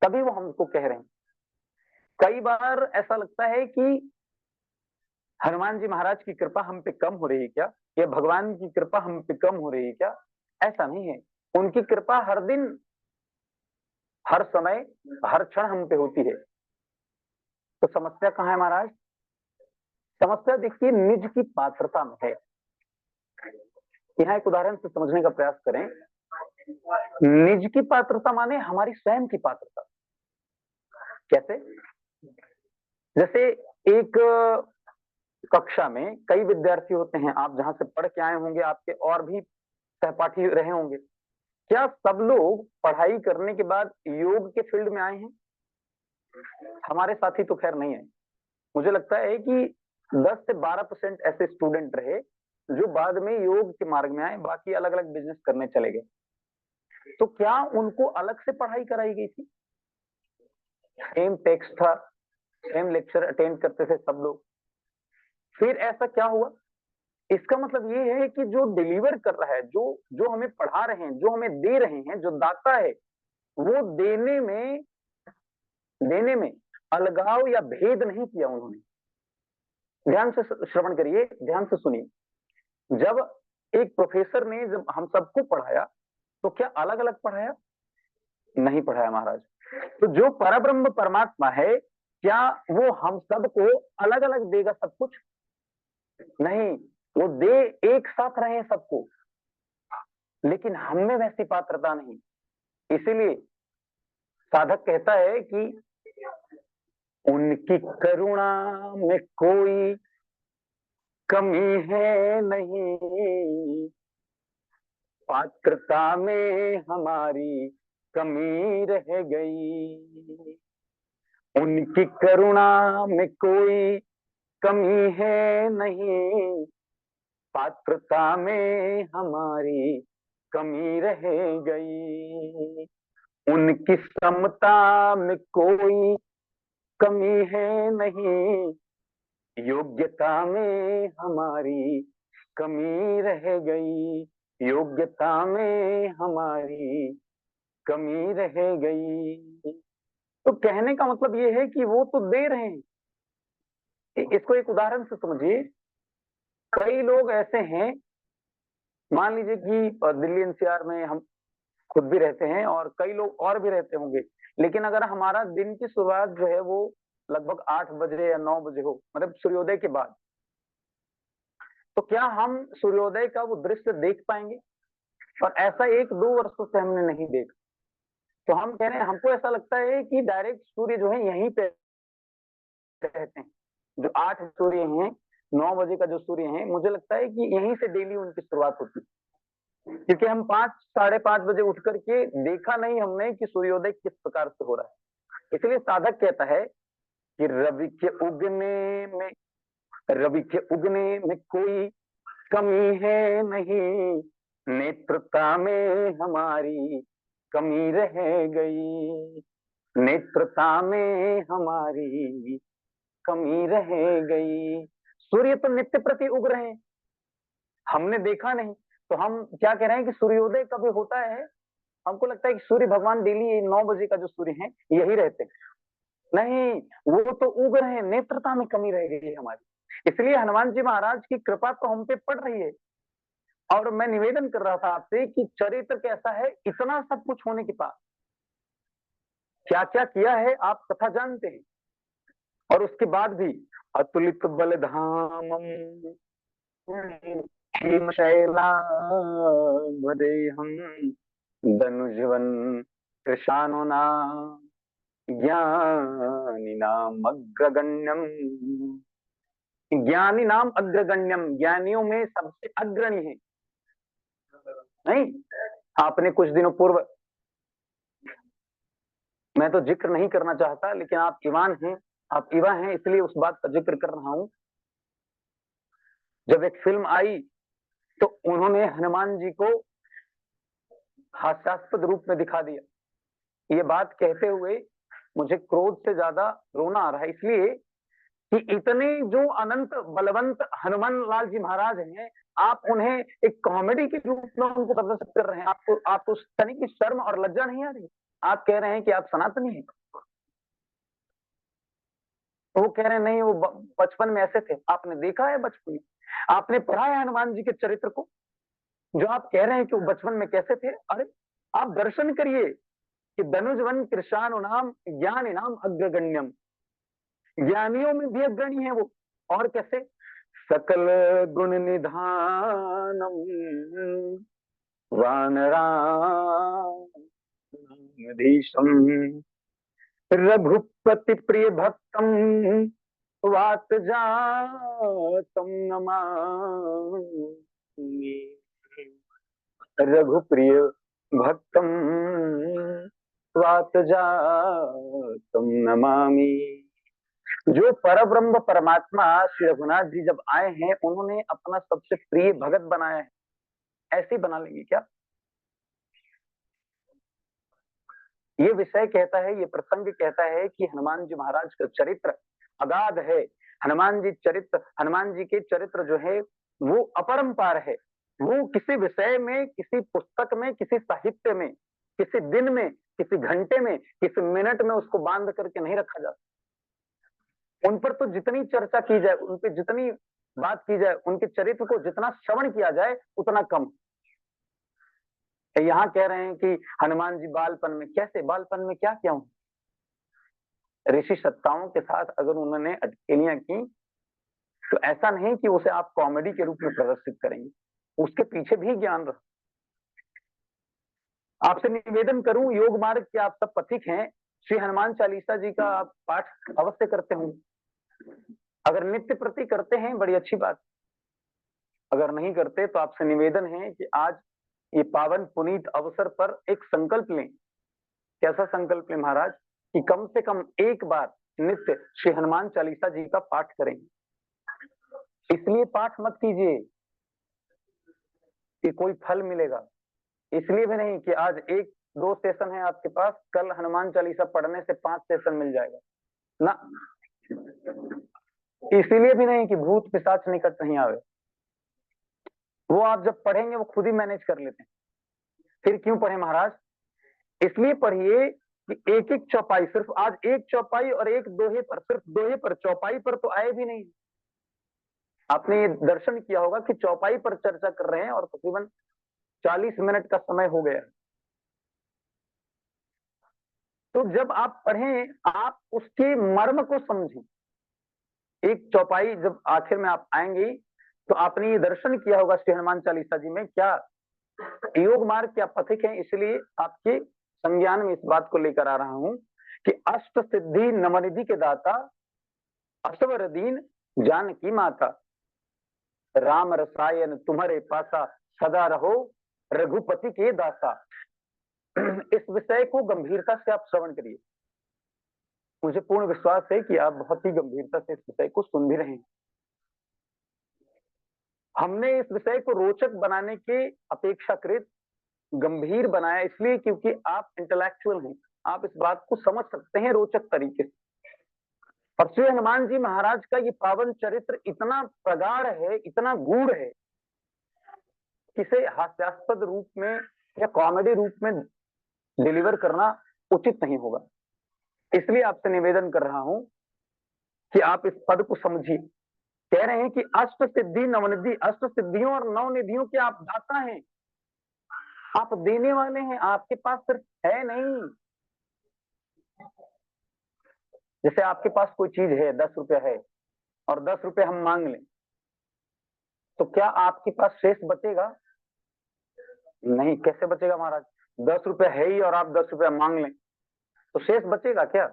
तभी वो हमको कह रहे हैं। कई बार ऐसा लगता है कि हनुमान जी महाराज की कृपा हम पे कम हो रही है क्या, या भगवान की कृपा हम पे कम हो रही है क्या? ऐसा नहीं है। उनकी कृपा हर दिन, हर समय, हर क्षण हम पे होती है। तो समस्या कहाँ है महाराज? समस्या देखिए निज की पात्रता में है। यहाँ एक उदाहरण से समझने का प्रयास करें। निज की पात्रता माने हमारी स्वयं की पात्रता। कैसे? जैसे एक कक्षा में कई विद्यार्थी होते हैं, आप जहां से पढ़ के आए होंगे, आपके और भी सहपाठी रहे होंगे। क्या सब लोग पढ़ाई करने के बाद योग के फील्ड में आए हैं? हमारे साथी तो खैर नहीं है। मुझे लगता है कि 10 से 12% ऐसे स्टूडेंट रहे जो बाद में योग के मार्ग में आए, बाकी अलग अलग बिजनेस करने चले गए। तो क्या उनको अलग से पढ़ाई कराई गई थी? सेम टेक्स्ट था, सेम लेक्चर अटेंड करते थे सब लोग। फिर ऐसा क्या हुआ? इसका मतलब ये है कि जो डिलीवर कर रहा है, जो हमें पढ़ा रहे हैं, जो हमें दे रहे हैं, जो दाता है, वो देने में अलगाव या भेद नहीं किया उन्होंने। ध्यान से श्रवण करिए, ध्यान से सुनिए। जब एक प्रोफेसर ने जब हम सबको पढ़ाया तो क्या अलग अलग पढ़ाया? नहीं पढ़ाया महाराज। तो जो परब्रह्म परमात्मा है, क्या वो हम सबको अलग अलग देगा सब कुछ? नहीं, वो दे एक साथ रहे सबको, लेकिन हम में वैसी पात्रता नहीं। इसीलिए साधक कहता है कि उनकी करुणा में कोई कमी है नहीं, पात्रता में हमारी कमी रह गई। उनकी करुणा में कोई कमी है नहीं, पात्रता में हमारी कमी रह गई। उनकी समता में कोई कमी है नहीं, योग्यता में हमारी कमी रह गई। योग्यता में हमारी कमी रह गई। तो कहने का मतलब ये है कि वो तो दे रहे हैं। इसको एक उदाहरण से समझिए। कई लोग ऐसे हैं, मान लीजिए कि दिल्ली एनसीआर में हम खुद भी रहते हैं और कई लोग और भी रहते होंगे, लेकिन अगर हमारा दिन की शुरुआत जो है वो लगभग 8 बजे या 9 बजे हो, मतलब सूर्योदय के बाद, तो क्या हम सूर्योदय का वो दृश्य देख पाएंगे? और ऐसा 1-2 वर्षों से हमने नहीं देखा। तो हम कह रहे हैं, हमको ऐसा लगता है कि डायरेक्ट सूर्य जो है यहीं पे रहते हैं। जो 8 सूर्य हैं, 9 बजे का जो सूर्य है, मुझे लगता है कि यहीं से डेली उनकी शुरुआत होती है। क्योंकि हम 5, 5:30 बजे उठ करके देखा नहीं हमने कि सूर्योदय किस प्रकार से हो रहा है। इसलिए साधक कहता है कि रवि के उगने में कोई कमी है नहीं, नेत्रता में हमारी कमी रह गई। नेत्रता में हमारी कमी रह गई। सूर्य तो नित्य प्रति उग रहे हैं, हमने देखा नहीं, तो हम क्या कह रहे हैं कि सूर्योदय कभी होता है? हमको लगता है कि सूर्य भगवान डेली 9 बजे का जो सूर्य है यही रहते हैं। नहीं, वो तो उग रहे हैं, नेत्रता में कमी रह गई है हमारी। इसलिए हनुमान जी महाराज की कृपा तो हम पे पड़ रही है। और मैं निवेदन कर रहा था आपसे कि चरित्र कैसा है, इतना सब कुछ होने के बाद क्या क्या किया है आप कथा जानते हैं। और उसके बाद भी अतुलित बलधामम शैलादेहम धनुजवन कृशानुना ज्ञानी नाम अग्रगण्यम। ज्ञानी नाम अग्रगण्यम, ज्ञानियों में सबसे अग्रणी है। नहीं, आपने कुछ दिनों पूर्व, मैं तो जिक्र नहीं करना चाहता, लेकिन आप ईवान हैं, आप युवा हैं, इसलिए उस बात का जिक्र कर रहा हूं। जब एक फिल्म आई तो उन्होंने हनुमान जी को हास्यास्पद रूप में दिखा दिया। ये बात कहते हुए मुझे क्रोध से ज्यादा रोना आ रहा है, इसलिए कि इतने जो अनंत बलवंत हनुमान लाल जी महाराज हैं, आप उन्हें एक कॉमेडी के रूप में उनको प्रदर्शित कर रहे हैं। आपको उस तनिक की शर्म और लज्जा नहीं आ रही? आप कह रहे हैं कि आप सनातनी हैं, तो वो कह रहे हैं नहीं, वो बचपन में ऐसे थे। आपने देखा है बचपन में? आपने पढ़ा है हनुमान जी के चरित्र को? जो आप कह रहे हैं कि वो बचपन में कैसे थे, अरे आप दर्शन करिए कि धनुजवन कृशानु नाम ज्ञान नाम अग्रगण्यम। ज्ञानियों में भी अग्रणी है वो। और कैसे? सकल गुण निधानम वानराधीशम रघुपति प्रिय भक्तम वात जातम नमामि। रघुप्रिय भक्तम वात जातम नमामि। जो परब्रह्म परमात्मा श्री रघुनाथ जी जब आए हैं, उन्होंने अपना सबसे प्रिय भगत बनाया है। ऐसे ही बना लेंगे क्या? ये विषय कहता है, ये प्रसंग कहता है कि हनुमान जी महाराज का चरित्र अगाध है। हनुमान जी के चरित्र जो है वो अपरंपार है। वो किसी विषय में, किसी पुस्तक में, किसी साहित्य में, किसी दिन में, किसी घंटे में, किसी मिनट में उसको बांध करके नहीं रखा जा सकता। उन पर तो जितनी चर्चा की जाए, उन पर जितनी बात की जाए, उनके चरित्र को जितना श्रवण किया जाए उतना कम। यहाँ कह रहे हैं कि हनुमान जी बालपन में, कैसे बालपन में क्या किया? ऋषि सत्ताओं के साथ अगर उन्होंने अटकेलियां की, तो ऐसा नहीं कि उसे आप कॉमेडी के रूप में प्रदर्शित करेंगे, उसके पीछे भी ज्ञान रहा। आपसे निवेदन करूं, योग मार्ग के आप सब पथिक हैं, श्री हनुमान चालीसा जी का आप पाठ अवश्य करते होंगे। अगर नित्य प्रति करते हैं बड़ी अच्छी बात, अगर नहीं करते तो आपसे निवेदन है कि आज ये पावन पुनीत अवसर पर एक संकल्प लें। कैसा संकल्प लें महाराज? कि कम से कम एक बार नित्य श्री हनुमान चालीसा जी का पाठ करें। इसलिए पाठ मत कीजिए कि कोई फल मिलेगा, इसलिए भी नहीं कि आज एक दो सेशन है आपके पास, कल हनुमान चालीसा पढ़ने से 5 सेशन मिल जाएगा ना। इसीलिए भी नहीं कि भूत पिशाच निकट नहीं आवे, वो आप जब पढ़ेंगे वो खुद ही मैनेज कर लेते हैं। फिर क्यों पढ़े महाराज? इसलिए पढ़िए कि एक एक चौपाई, सिर्फ आज एक चौपाई और एक दोहे पर, सिर्फ दोहे पर, चौपाई पर तो आए भी नहीं। आपने ये दर्शन किया होगा कि चौपाई पर चर्चा कर रहे हैं और तकरीबन 40 मिनट का समय हो गया। तो जब आप पढ़ें, आप उसके मर्म को समझें। एक चौपाई जब आखिर में आप आएंगे तो आपने ये दर्शन किया होगा श्री हनुमान चालीसा जी में, क्या योग मार्ग क्या पथिक है। इसलिए आपके संज्ञान में इस बात को लेकर आ रहा हूं कि अष्ट सिद्धि नवनिधि के दाता, असवर दीन जानकी माता, राम रसायन तुम्हारे पासा, सदा रहो रघुपति के दासा। इस विषय को गंभीरता से आप श्रवण करिए। मुझे पूर्ण विश्वास है कि आप बहुत ही गंभीरता से इस विषय को सुन भी रहे हैं। हमने इस विषय को रोचक बनाने के अपेक्षाकृत गंभीर बनाया, इसलिए क्योंकि आप इंटेलेक्चुअल हैं, आप इस बात को समझ सकते हैं रोचक तरीके से। और श्री हनुमान जी महाराज का ये पावन चरित्र इतना प्रगाढ़ है, इतना गूढ़ है, किसे हास्यास्पद रूप में या कॉमेडी रूप में डिलीवर करना उचित नहीं होगा। इसलिए आपसे निवेदन कर रहा हूं कि आप इस पद को समझिए। कह रहे हैं कि अष्ट सिद्धि नवनिधि, अष्ट सिद्धियों और नवनिधियों के आप दाता हैं, आप देने वाले हैं। आपके पास सिर्फ है नहीं, जैसे आपके पास कोई चीज है, 10 रुपया है और 10 रुपये हम मांग लें, तो क्या आपके पास शेष बचेगा? नहीं। कैसे बचेगा महाराज? 10 रुपया है ही और आप 10 रुपया मांग लें तो शेष बचेगा क्या?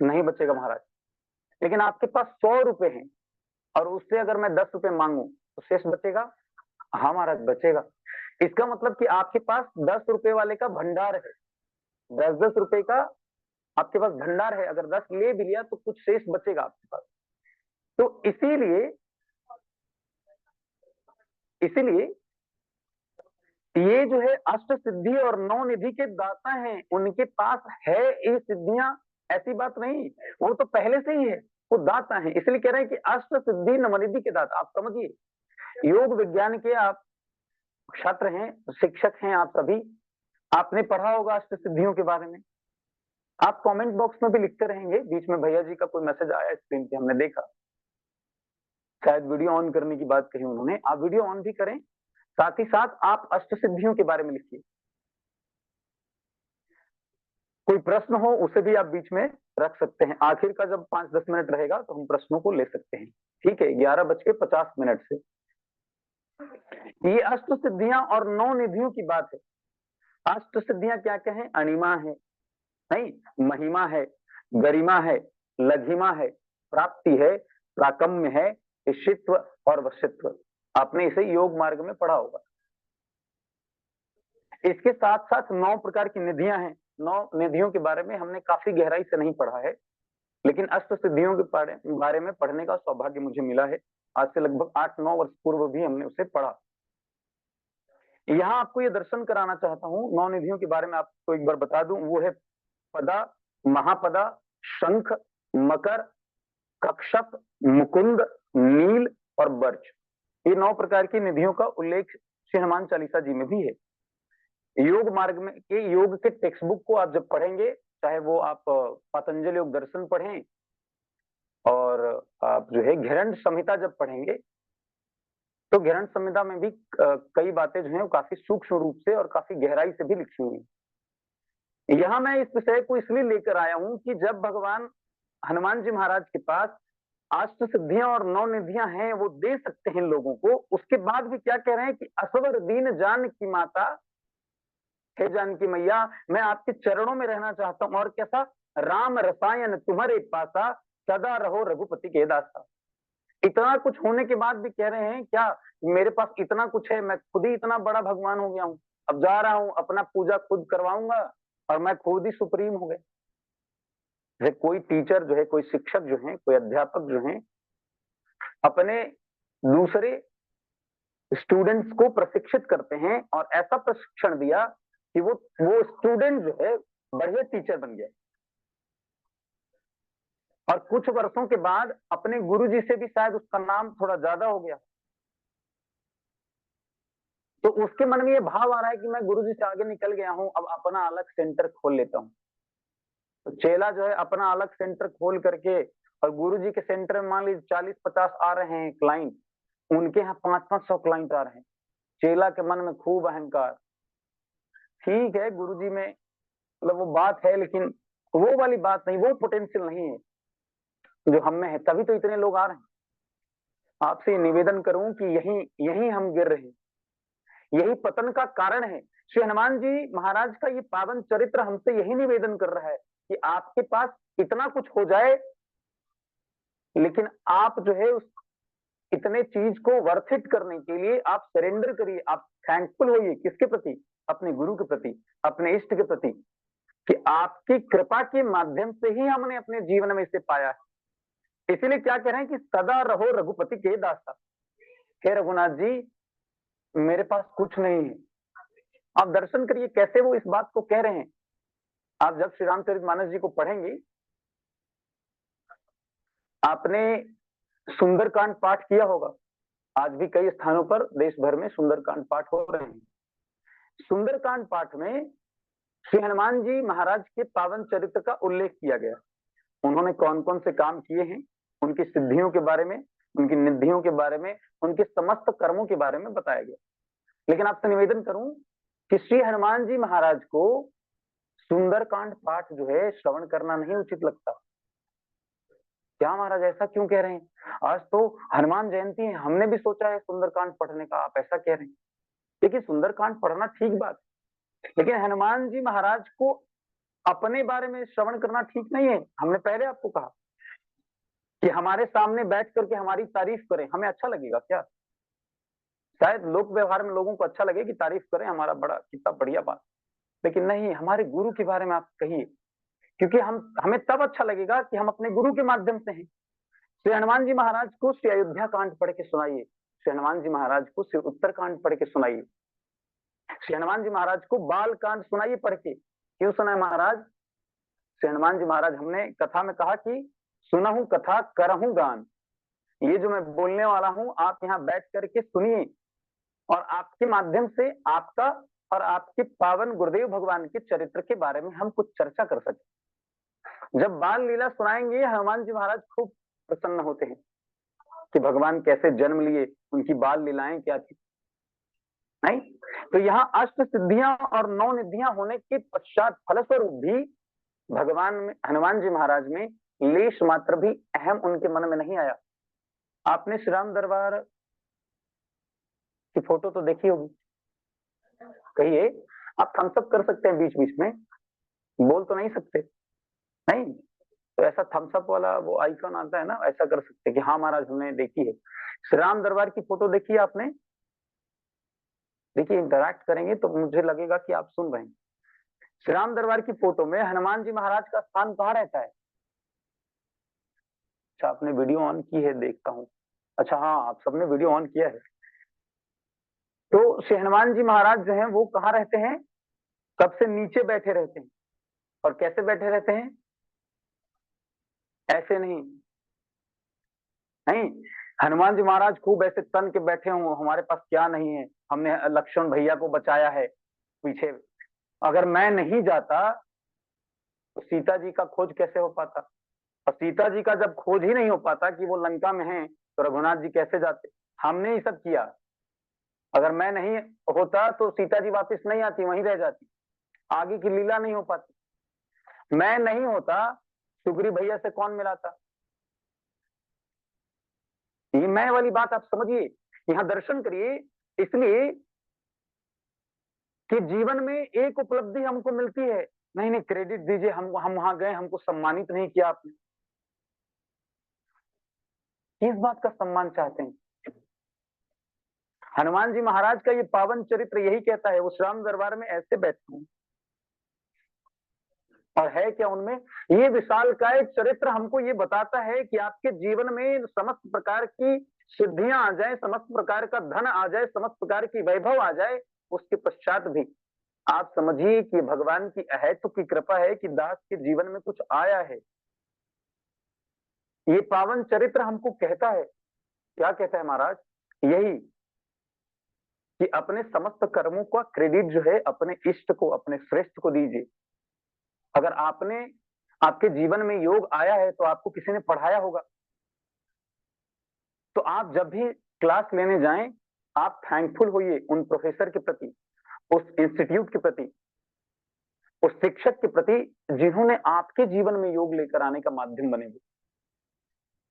नहीं बचेगा महाराज। लेकिन आपके पास 100 रुपए हैं और उससे अगर मैं 10 रुपए मांगू तो शेष बचेगा? हाँ महाराज बचेगा। इसका मतलब कि आपके पास 10 रुपए वाले का भंडार है, 10-10 रुपए का आपके पास भंडार है। अगर 10 ले भी लिया तो कुछ शेष बचेगा आपके पास। तो इसीलिए ये जो है अष्ट सिद्धि और नौ निधि के दाता हैं, उनके पास है ये सिद्धियां, ऐसी बात नहीं, वो तो पहले से ही है, वो दाता है। इसलिए कह रहे हैं कि अष्ट सिद्धि नवनिधि के दाता। आप समझिए, योग विज्ञान के आप छात्र हैं, शिक्षक हैं आप सभी, आपने पढ़ा होगा अष्ट सिद्धियों के बारे में। आप कमेंट बॉक्स में भी लिखते रहेंगे। बीच में भैया जी का कोई मैसेज आया स्क्रीन पे, हमने देखा, शायद वीडियो ऑन करने की बात कही उन्होंने। आप वीडियो ऑन भी करें, साथ ही साथ आप अष्ट सिद्धियों के बारे में लिखिए। कोई प्रश्न हो उसे भी आप बीच में रख सकते हैं। आखिर का जब 5-10 मिनट रहेगा तो हम प्रश्नों को ले सकते हैं। ठीक है, 11:50 से। ये अष्ट सिद्धियां और 9 निधियों की बात है। अष्ट सिद्धियां क्या क्या है? अणिमा है, नहीं, महिमा है, गरिमा है, लघिमा है, प्राप्ति है, प्राकम्य है, ईशित्व और वशित्व। आपने इसे योग मार्ग में पढ़ा होगा। इसके साथ साथ 9 प्रकार की निधियां हैं। 9 निधियों के बारे में हमने काफी गहराई से नहीं पढ़ा है, लेकिन अष्ट सिद्धियों के बारे में पढ़ने का सौभाग्य मुझे मिला है। आज से लगभग 8-9 वर्ष पूर्व भी हमने उसे पढ़ा। यहाँ आपको ये दर्शन कराना चाहता हूँ, 9 निधियों के बारे में आपको एक बार बता दूं। वो है पदा, महापदा, शंख, मकर, कक्षप, मुकुंद, नील और बर्च। ये 9 प्रकार की निधियों का उल्लेख श्री हनुमान चालीसा जी में भी है। योग मार्ग में के योग के टेक्स्ट बुक को आप जब पढ़ेंगे, चाहे वो आप पतंजलि योग दर्शन पढ़ें और आप जो है घिरंड संहिता जब पढ़ेंगे, तो घिरंड संहिता में भी कई बातें जो है वो काफी सूक्ष्म रूप से और काफी गहराई से भी लिखी हुई है। यहाँ मैं इस विषय को इसलिए लेकर आया हूं कि जब भगवान हनुमान जी महाराज के पास अष्ट सिद्धियां और 9 निधियां हैं, वो दे सकते हैं लोगों को, उसके बाद भी क्या कह रहे हैं कि असवर दीन जान की माता, हे जानकी मैया, मैं आपके चरणों में रहना चाहता हूं। और कैसा? राम रसायन तुम्हारे पासा, सदा रहो रघुपति के दासा। इतना कुछ होने के बाद भी कह रहे हैं क्या मेरे पास इतना कुछ है, मैं खुद ही इतना बड़ा भगवान हो गया हूं, अब जा रहा हूं अपना पूजा खुद करवाऊंगा और मैं खुद ही सुप्रीम हो गए। कोई टीचर जो है, कोई शिक्षक जो है, कोई अध्यापक जो है, अपने दूसरे स्टूडेंट्स को प्रशिक्षित करते हैं और ऐसा प्रशिक्षण दिया कि वो स्टूडेंट जो है बढ़िया टीचर बन गया और कुछ वर्षों के बाद अपने गुरुजी से भी शायद उसका नाम थोड़ा ज्यादा हो गया, तो उसके मन में ये भाव आ रहा है कि मैं गुरुजी से आगे निकल गया हूं, अब अपना अलग सेंटर खोल लेता हूं। तो चेला जो है अपना अलग सेंटर खोल करके, और गुरुजी के सेंटर में मान लीजिए 40-50 आ रहे हैं क्लाइंट, उनके यहाँ 500-500 क्लाइंट आ रहे हैं। चेला के मन में खूब अहंकार। ठीक है, गुरुजी में मतलब वो बात है, लेकिन वो वाली बात नहीं, वो पोटेंशियल नहीं है जो हम में है, तभी तो इतने लोग आ रहे हैं। आपसे निवेदन करूं कि यही यही हम गिर रहे हैं, यही पतन का कारण है। श्री हनुमान जी महाराज का ये पावन चरित्र हमसे यही निवेदन कर रहा है कि आपके पास इतना कुछ हो जाए, लेकिन आप जो है उस इतने चीज को वर्थ इट करने के लिए आप सरेंडर करिए, आप थैंकफुल होइए। किसके प्रति? अपने गुरु के प्रति, अपने इष्ट के प्रति, कि आपकी कृपा के माध्यम से ही हमने अपने जीवन में इसे पाया है। इसीलिए क्या कह रहे हैं कि सदा रहो रघुपति के दासा। हे रघुनाथ जी, मेरे पास कुछ नहीं है। आप दर्शन करिए कैसे वो इस बात को कह रहे हैं। आप जब श्री रामचरितमानस जी को पढ़ेंगे, आपने सुंदरकांड पाठ किया होगा। आज भी कई स्थानों पर देश भर में सुंदरकांड पाठ हो रहे हैं। सुंदरकांड पाठ में श्री हनुमान जी महाराज के पावन चरित्र का उल्लेख किया गया। उन्होंने कौन कौन से काम किए हैं, उनकी सिद्धियों के बारे में, उनकी निधियों के बारे में, उनके समस्त कर्मों के बारे में बताया गया। लेकिन आपसे निवेदन करूं कि श्री हनुमान जी महाराज को सुंदरकांड पाठ जो है श्रवण करना नहीं उचित लगता। क्या महाराज ऐसा क्यों कह रहे हैं? आज तो हनुमान जयंती है, हमने भी सोचा है सुंदरकांड पढ़ने का, आप ऐसा कह रहे हैं। देखिए, सुंदरकांड पढ़ना ठीक बात है, लेकिन हनुमान जी महाराज को अपने बारे में श्रवण करना ठीक नहीं है। हमने पहले आपको कहा कि हमारे सामने बैठ करके हमारी तारीफ करें, हमें अच्छा लगेगा क्या? शायद लोक व्यवहार में लोगों को अच्छा लगे कि तारीफ करें हमारा, बड़ा कितना बढ़िया बात, लेकिन नहीं, हमारे गुरु के बारे में आप कहिए, क्योंकि हमें तब अच्छा लगेगा कि हम अपने गुरु के माध्यम से हैं। श्री हनुमान जी महाराज को श्री अयोध्या कांड पढ़ के सुनाइए, श्री हनुमान जी महाराज को श्री उत्तर कांड पढ़ के सुनाइए, श्री हनुमान जी महाराज को बाल कांड सुनाइए पढ़ के। क्यों सुनाए महाराज? श्री हनुमान जी महाराज, हमने कथा में कहा कि सुनहु कथा करहु गान। ये जो मैं बोलने वाला हूं, आप यहाँ बैठ करके सुनिए, और आपके माध्यम से आपका और आपके पावन गुरुदेव भगवान के चरित्र के बारे में हम कुछ चर्चा कर सके। जब बाल लीला सुनाएंगे, हनुमान जी महाराज खूब प्रसन्न होते हैं कि भगवान कैसे जन्म लिए, उनकी बाल लीलाएं क्या थी। नहीं, तो यहाँ अष्ट सिद्धियां और 9 निधियां होने के पश्चात फलस्वरूप भी भगवान में, हनुमान जी महाराज में लेश मात्र भी अहम उनके मन में नहीं आया। आपने श्री राम दरबार की फोटो तो देखी होगी, कहिए। आप थम्स अप कर सकते हैं बीच बीच में, बोल तो नहीं सकते, नहीं तो ऐसा थम्स अप वाला वो आइकन आता है ना, ऐसा कर सकते हैं कि हाँ महाराज हमने देखी है। श्री राम दरबार की फोटो देखी है आपने? देखिए, इंटरैक्ट करेंगे तो मुझे लगेगा कि आप सुन रहे हैं। श्री राम दरबार की फोटो में हनुमान जी महाराज का स्थान कहाँ रहता है? अच्छा, आपने वीडियो ऑन की है, देखता हूँ। अच्छा हाँ, आप सबने वीडियो ऑन किया है। तो श्री हनुमान जी महाराज जो हैं वो कहाँ रहते हैं? सबसे नीचे बैठे रहते हैं। और कैसे बैठे रहते हैं? ऐसे नहीं, नहीं। हनुमान जी महाराज खूब ऐसे तन के बैठे हों, हमारे पास क्या नहीं है, हमने लक्ष्मण भैया को बचाया है पीछे, अगर मैं नहीं जाता तो सीता जी का खोज कैसे हो पाता? और सीता जी का जब खोज ही नहीं हो पाता कि वो लंका में हैं, तो रघुनाथ जी कैसे जाते? हमने ही सब किया। अगर मैं नहीं होता तो सीता जी वापस नहीं आती, वहीं रह जाती, आगे की लीला नहीं हो पाती। मैं नहीं होता, सुग्रीव भैया से कौन मिलाता? ये मैं वाली बात आप समझिए, यहां दर्शन करिए। इसलिए कि जीवन में एक उपलब्धि हमको मिलती है, नहीं नहीं क्रेडिट दीजिए, हम वहां गए, हमको सम्मानित नहीं किया आपने। किस बात का सम्मान चाहते हैं? हनुमान जी महाराज का ये पावन चरित्र यही कहता है, वो श्री राम दरबार में ऐसे बैठते हैं। और है क्या उनमें? ये विशाल का एक चरित्र हमको ये बताता है कि आपके जीवन में समस्त प्रकार की सिद्धियां आ जाए, समस्त प्रकार का धन आ जाए, समस्त प्रकार की वैभव आ जाए, उसके पश्चात भी आप समझिए कि भगवान की अहेतु की कृपा है कि दास के जीवन में कुछ आया है। ये पावन चरित्र हमको कहता है, क्या कहता है महाराज? यही कि अपने समस्त कर्मों का क्रेडिट जो है अपने इष्ट को, अपने श्रेष्ठ को दीजिए। अगर आपने, आपके जीवन में योग आया है तो आपको किसी ने पढ़ाया होगा, तो आप जब भी क्लास लेने जाएं, आप थैंकफुल होइए उन प्रोफेसर के प्रति, उस इंस्टीट्यूट के प्रति, उस शिक्षक के प्रति जिन्होंने आपके जीवन में योग लेकर आने का माध्यम बने हुए।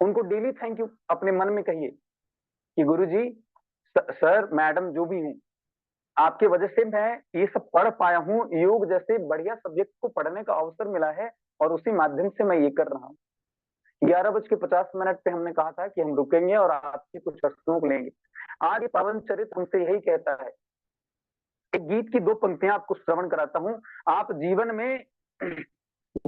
उनको डेली थैंक यू अपने मन में कहिए कि गुरुजी, सर, मैडम, जो भी हूं, आपके वजह से मैं ये सब पढ़ पाया हूँ, योग जैसे बढ़िया सब्जेक्ट को पढ़ने का अवसर मिला है, और उसी माध्यम से मैं ये कर रहा हूँ। 11:50 पे हमने कहा था कि हम रुकेंगे और आपकी कुछ वस्तुओं को लेंगे। आज ये पावन चरित्र हमसे यही कहता है। एक गीत की 2 पंक्तियां आपको श्रवण कराता हूं। आप जीवन में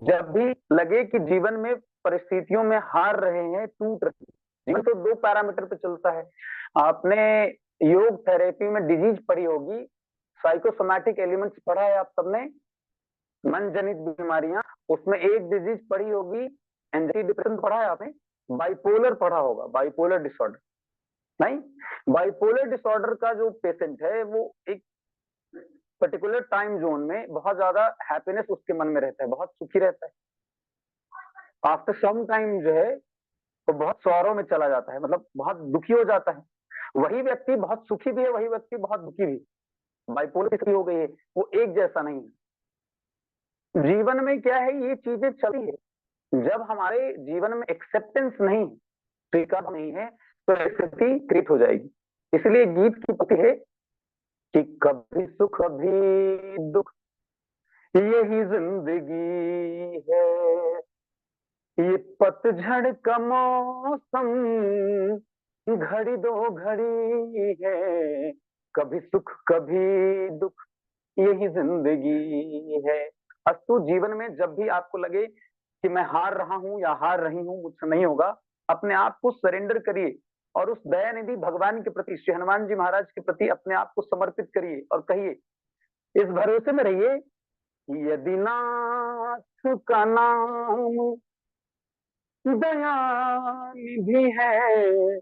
जब भी लगे कि जीवन में परिस्थितियों में हार रहे हैं, टूट रहे हैं, जीवन तो 2 पैरामीटर पे चलता है। आपने योग थेरेपी में डिजीज पढ़ी होगी, साइकोसोमैटिक एलिमेंट्स पढ़ा है आप सबने, मन जनित बीमारियां, उसमें एक डिजीज पढ़ी होगी एंजाइटी डिप्रेशन, पढ़ा है आपने? बाइपोलर पढ़ा होगा, बाइपोलर डिसऑर्डर। नहीं, बाइपोलर डिसऑर्डर का जो पेशेंट है वो एक पर्टिकुलर टाइम जोन में बहुत ज्यादा हैप्पीनेस उसके मन में रहता है, बहुत सुखी रहता है। आफ्टर सम टाइम जो है वो बहुत सौरों में चला जाता है, मतलब बहुत दुखी हो जाता है। वही व्यक्ति बहुत सुखी भी है, वही व्यक्ति बहुत दुखी भी। बाइपोलर इसलिए हो गई है, वो एक जैसा नहीं है। जीवन में क्या है, ये चीजें चली है। जब हमारे जीवन में एक्सेप्टेंस नहीं, स्वीकार नहीं है, तो स्थिति क्रिएट हो जाएगी। इसलिए गीत की पंक्ति है कि कभी सुख कभी दुख, यही जिंदगी है, ये पतझड़ का मौसम घड़ी दो घड़ी है, कभी सुख कभी दुख, यही जिंदगी है। अस्तु, जीवन में जब भी आपको लगे कि मैं हार रहा हूं या हार रही हूं, मुझसे नहीं होगा, अपने आप को सरेंडर करिए और उस दयानिधि भगवान के प्रति, श्री हनुमान जी महाराज के प्रति अपने आप को समर्पित करिए और कहिए, इस भरोसे में रहिए, यदि नाथ का नाम दयानिधि है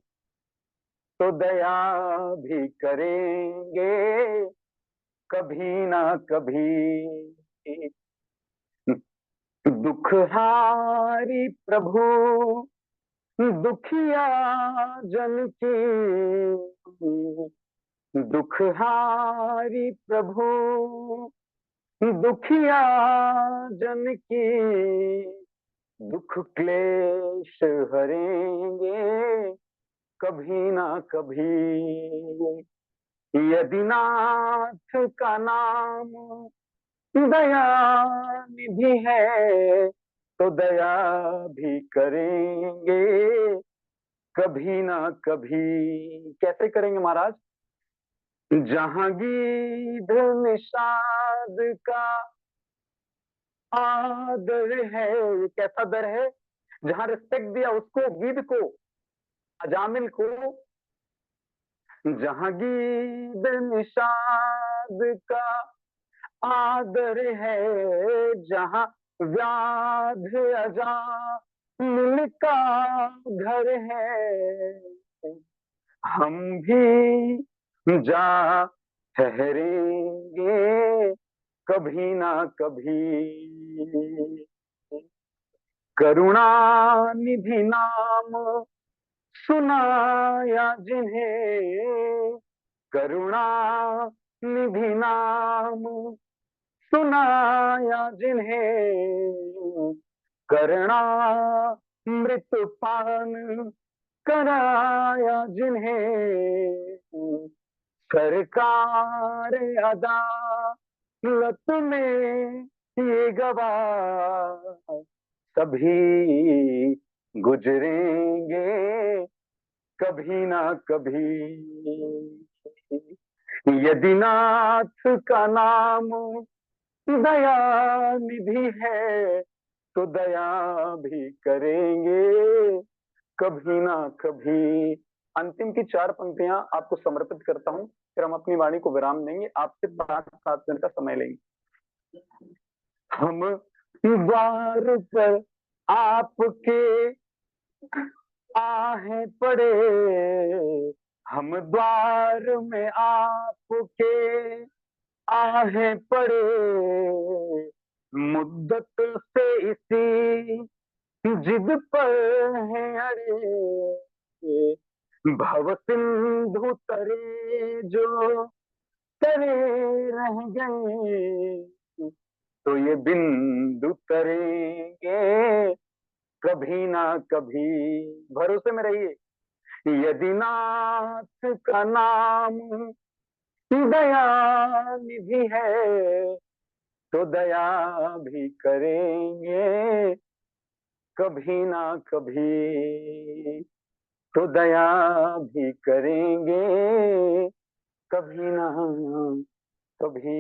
तो दया भी करेंगे कभी ना कभी। दुखहारी प्रभु दुखिया जन की, दुखहारी प्रभु दुखिया जन की दुख क्लेश हरेंगे कभी ना कभी। यदि नाथ का नाम दया निधि है तो दया भी करेंगे कभी ना कभी। कैसे करेंगे महाराज? जहां गीध निषाद का आदर है, ये कैसा दर है? जहां रिस्पेक्ट दिया उसको, गीध को, अजामिल को। जहां गीध निषाद का आदर है, जहां व्याध अजामिल का घर है, हम भी जा ठहरेंगे कभी ना कभी। करुणा निधि नाम सुनाया जिन्हें, करुणा निधि नाम सुनाया जिन्हें, करुणा मृत पान कराया जिन्हें, सरकार अदालत में ये गवाह सभी गुजरेंगे कभी ना कभी। यदि नाथ का नाम दया निधि है तो दया भी करेंगे कभी ना कभी। अंतिम की 4 पंक्तियां आपको समर्पित करता हूं, फिर हम अपनी वाणी को विराम देंगे। आपसे 5-7 मिनट का समय लेंगे। हम द्वार पर आपके आहें पड़े, हम द्वार में आपके आहें पड़े, मुद्दत से इसी जिद पर है अड़े, भव सिंधु तरे जो तरे रह गए, तो ये बिंदु तरेंगे कभी ना कभी। भरोसे में रहिए। यदि नाथ का नाम दया निधि है तो दया भी करेंगे कभी ना कभी, तो दया भी करेंगे कभी ना कभी।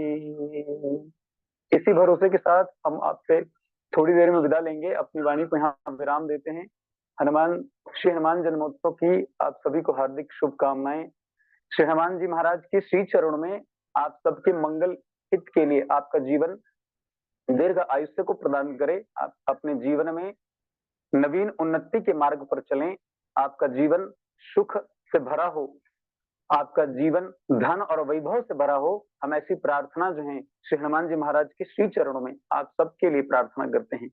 इसी भरोसे के साथ हम आपसे थोड़ी देर में विदा लेंगे, अपनी वाणी को यहाँ विराम देते हैं। हनुमान श्री हनुमान जन्मोत्सव की आप सभी को हार्दिक शुभकामनाएं। श्री हनुमान जी महाराज के श्री चरणों में आप सबके मंगल हित के लिए आपका जीवन दीर्घ आयुष्य को प्रदान करे। आप अपने जीवन में नवीन उन्नति के मार्ग पर चलें, आपका जीवन सुख से भरा हो, आपका जीवन धन और वैभव से भरा हो। हम ऐसी प्रार्थना जो है श्री हनुमान जी महाराज के श्री चरणों में आप सबके लिए प्रार्थना करते हैं।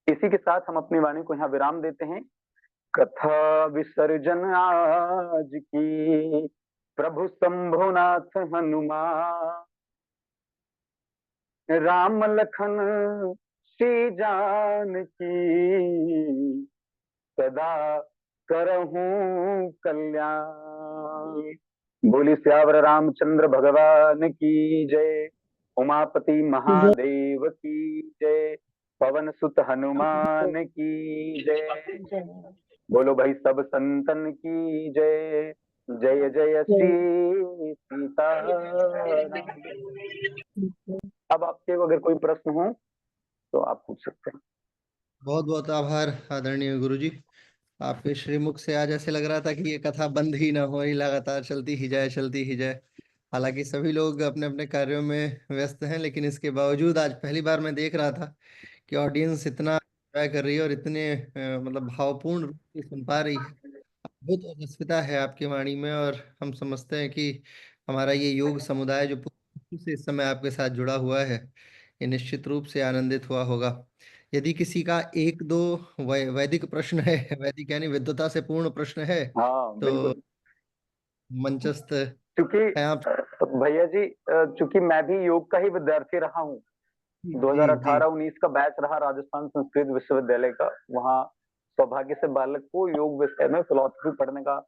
इसी के साथ हम अपनी वाणी को यहाँ विराम देते हैं। कथा विसर्जन आज की प्रभु शंभुनाथ हनुमान, राम लखन श्री जानकी सदा करहूं कल्याण। बोली सियावर रामचंद्र भगवान की जय, उमापति महादेव की जय, पवन सुत हनुमान की जय। बोलो भाई सब संतन की जय। जय जय श्री सीताराम। अब आपके अगर कोई प्रश्न हो तो आप पूछ सकते हैं।
बहुत बहुत आभार आदरणीय गुरुजी। आपके श्रीमुख से आज ऐसे लग रहा था कि ये कथा बंद ही ना हो, ही लगातार चलती ही जाए, चलती ही जाए। हालांकि सभी लोग अपने अपने कार्यों में व्यस्त हैं, लेकिन इसके बावजूद आज पहली बार मैं देख रहा था कि ऑडियंस इतना एंजॉय कर रही है और इतने मतलब भावपूर्ण रूप से सुन पा रही है। अद्भुत ओजस्विता है आपकी वाणी में, और हम समझते हैं कि हमारा ये योग समुदाय जो पूर्ण रूप से इस समय आपके साथ जुड़ा हुआ है, ये निश्चित रूप से आनंदित हुआ होगा। यदि किसी का एक दो वैदिक प्रश्न है, वैदिक यानी विद्वता से पूर्ण प्रश्न है,
हाँ
तो
बिल्कुल।
मंचस्थ
क्योंकि
है आप।
भैया जी, चूंकि मैं भी योग का ही विद्यार्थी रहा हूँ,
जी जी
2018-19 का बैच रहा राजस्थान संस्कृत विश्वविद्यालय का। वहाँ सौभाग्य से बालक को योग विषय में फिलॉसफी पढ़ने का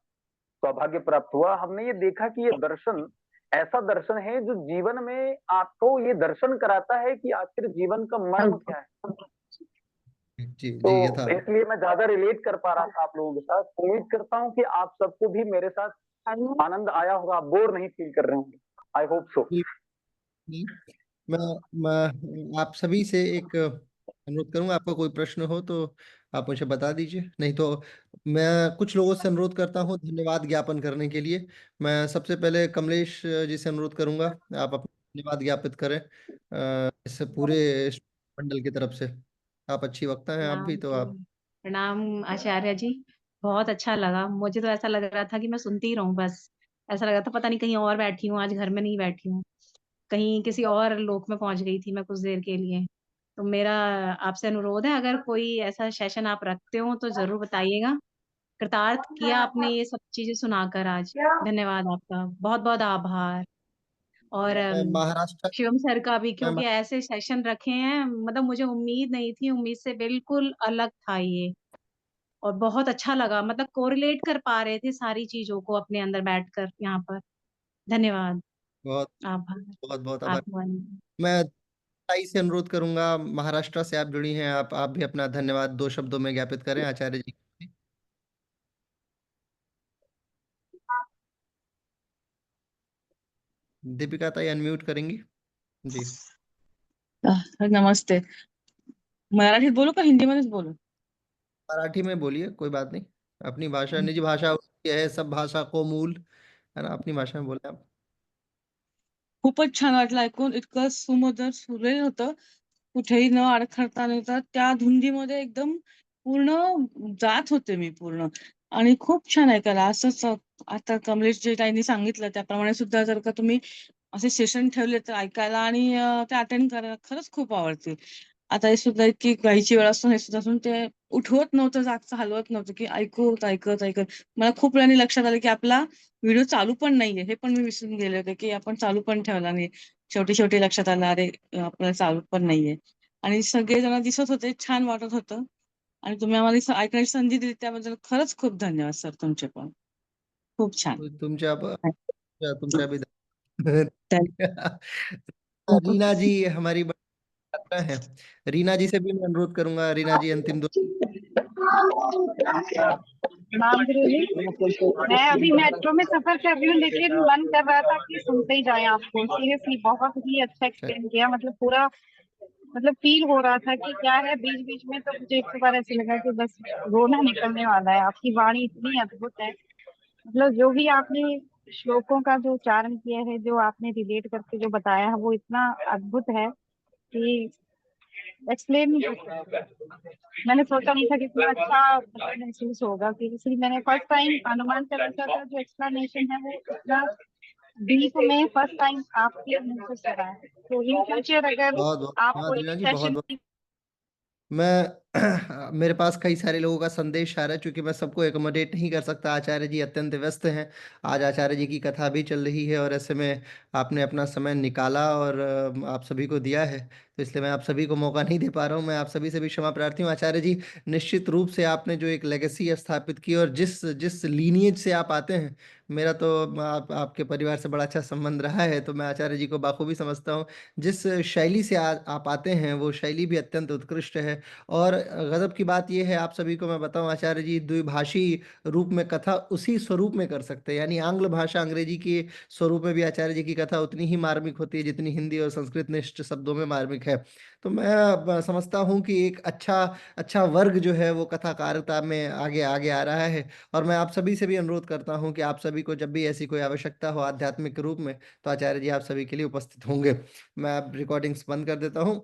सौभाग्य प्राप्त हुआ। हमने ये देखा कि ये दर्शन ऐसा दर्शन है जो जीवन में आपको ये दर्शन कराता है कि आखिर जीवन का मर्म क्या है।
जी
तो
जी यथा
इसलिए मैं ज्यादा रिलेट कर पा रहा था आप लोगों के साथ। उम्मीद करता हूँ कि आप सबको भी मेरे साथ आनंद आया होगा, आप बोर नहीं फील कर रहे होंगे। I hope so.
जी। मैं आप सभी से एक अनुरोध करूंगा, आपका कोई प्रश्न हो तो आप मुझे बता दीजिए, नहीं तो मैं कुछ लोगों से अनुरोध करता हूं धन्यवाद ज्ञापन करने के लिए। मैं सबसे पहले कमलेश जी से अनुरोध करूंगा, आप अपना धन्यवाद ज्ञापित करें इस पूरे मंडल की तरफ से। आप अच्छी वक्ता हैं, आप
प्रणाम
भी तो
जी।
आप।
प्रणाम आचार्य जी। बहुत अच्छा लगा, मुझे तो ऐसा लग रहा था कि मैं सुनती ही रहूं बस। ऐसा लग रहा था पता नहीं कहीं और बैठी हूँ, आज घर में नहीं बैठी हूँ, कहीं किसी और लोक में पहुंच गई थी मैं कुछ देर के लिए। तो मेरा आपसे अनुरोध है, अगर कोई ऐसा सेशन आप रखते हो तो जरूर बताइएगा। कृतार्थ किया आपने ये सब चीजें सुनाकर आज। धन्यवाद आपका, बहुत बहुत आभार। और
महाराष्ट्र
शिवम सर का भी,
में
क्योंकि ऐसे सेशन रखे हैं, मतलब मुझे उम्मीद नहीं थी, उम्मीद से बिल्कुल अलग था ये। और बहुत अच्छा लगा, मतलब कोरिलेट कर पा रहे थे सारी चीजों को अपने अंदर बैठकर यहाँ पर। धन्यवाद।
बहुत
आभार।
बहुत बहुत आभार।
आभार।
मैं ताई से अनुरोध करूंगा, महाराष्ट्र से आप जुड़ी हैं, आप भी अपना धन्यवाद दो शब्दों में ज्ञापित करें आचार्य जी। दीपिका ताई अनम्यूट करेंगी जी।
नमस्ते। मराठीत बोलू का हिंदीमध्येच बोलू?
मराठी में बोलिए, कोई बात नहीं। अपनी भाषा, निजी भाषा होती है, सब भाषा को मूल है ना, अपनी भाषा में बोले आप।
खूपच छान वाटलं ऐकून, इतकं सुमधुर सुरेल होतं, कुठेही न अडखळता न येता त्या धुंदीमध्ये एकदम पूर्ण जात होते मी पूर्ण. आणि खूप छान ऐकायला असंच आता कमलेश जे ताईंनी सांगितलं त्याप्रमाणे सुद्धा जर का तुम्ही असे सेशन ठेवले तर ऐकायला आणि ते अटेंड करायला खरंच खूप आवडतील. आता हे सुद्धा इतकी घाईची वेळ असून हे सुद्धा असून ते उठवत नव्हतं, जागचं हलवत नव्हतं, की ऐकत, ऐकत, ऐकत. मला खूप वेळाने लक्षात आलं, की आपला व्हिडिओ चालू पण नाहीये. हे पण मी विसरून गेले होते, की आपण चालू पण ठेवला नाही. शेवटी लक्षात आलं, अरे आपल्याला चालू पण नाहीये. आणि सगळेजण दिसत होते, छान वाटत होतं. आणि तुम्ही आम्हाला ऐकण्याची संधी दिली त्याबद्दल खरंच खूप धन्यवाद सर तुमचे पण. खूप छान.
तुमच्या तुमच्या भी
थँक
रीना जी हमारी बड़ी छात्रा है, रीना जी से भी मैं अनुरोध करूंगा। रीना जी अंतिम दो।
प्रणाम गुरु जी। मैं अभी मेट्रो में सफर कर रही हूँ, लेकिन मन कर रहा था कि सुनते ही जाएं आपको। सीरियसली बहुत ही अच्छा एक्सप्लेन किया, मतलब पूरा, मतलब फील हो रहा था कि क्या है। बीच बीच में तो मुझे एक बार ऐसे लगा कि बस रोना निकलने वाला है। आपकी वाणी इतनी अद्भुत है, मतलब जो भी आपने श्लोकों का जो उच्चारण किया है, जो आपने रिलेट करके जो बताया है, वो इतना अद्भुत है कि एक्सप्लेन नहीं कर सकते। मैंने सोचा नहीं था कि इतना अच्छा मतलब महसूस होगा, कि इसलिए मैंने फर्स्ट टाइम हनुमान चालीसा का जो एक्सप्लेनेशन है वो इतना डीप में फर्स्ट टाइम आपके मुंह से सुना है। तो इन फ्यूचर अगर
बहुत बहुत
आप
धन्यवाद
कोई
रीना
भी
जी, बहुत
सेशन,
बहुत। मैं मेरे पास कई सारे लोगों का संदेश आ रहा है, क्योंकि मैं सबको एकोमोडेट नहीं कर सकता। आचार्य जी अत्यंत व्यस्त हैं, आज आचार्य जी की कथा भी चल रही है, और ऐसे में आपने अपना समय निकाला और आप सभी को दिया है, तो इसलिए मैं आप सभी को मौका नहीं दे पा रहा हूँ। मैं आप सभी से भी क्षमा प्रार्थी हूँ। आचार्य जी, निश्चित रूप से आपने जो एक लेगेसी स्थापित की, और जिस जिस लीनिएज से आप आते हैं, मेरा तो आपके परिवार से बड़ा अच्छा संबंध रहा है, तो मैं आचार्य जी को बाखूबी समझता हूँ। जिस शैली से आप आते हैं, वो शैली भी अत्यंत उत्कृष्ट है। और गजब की बात यह है, आप सभी को मैं बताऊं, आचार्य जी द्विभाषी रूप में कथा उसी स्वरूप में कर सकते हैं, यानी आंग्ल भाषा अंग्रेजी के स्वरूप में भी आचार्य जी की कथा उतनी ही मार्मिक होती है जितनी हिंदी और संस्कृत निष्ठ शब्दों में मार्मिक है। तो मैं समझता हूं कि एक अच्छा अच्छा वर्ग जो है वो कथाकारिता में आगे आगे आ रहा है। और मैं आप सभी से भी अनुरोध करता हूं कि आप सभी को जब भी ऐसी कोई आवश्यकता हो आध्यात्मिक रूप में, तो आचार्य जी आप सभी के लिए उपस्थित होंगे। मैं अब रिकॉर्डिंग्स बंद कर देता हूं।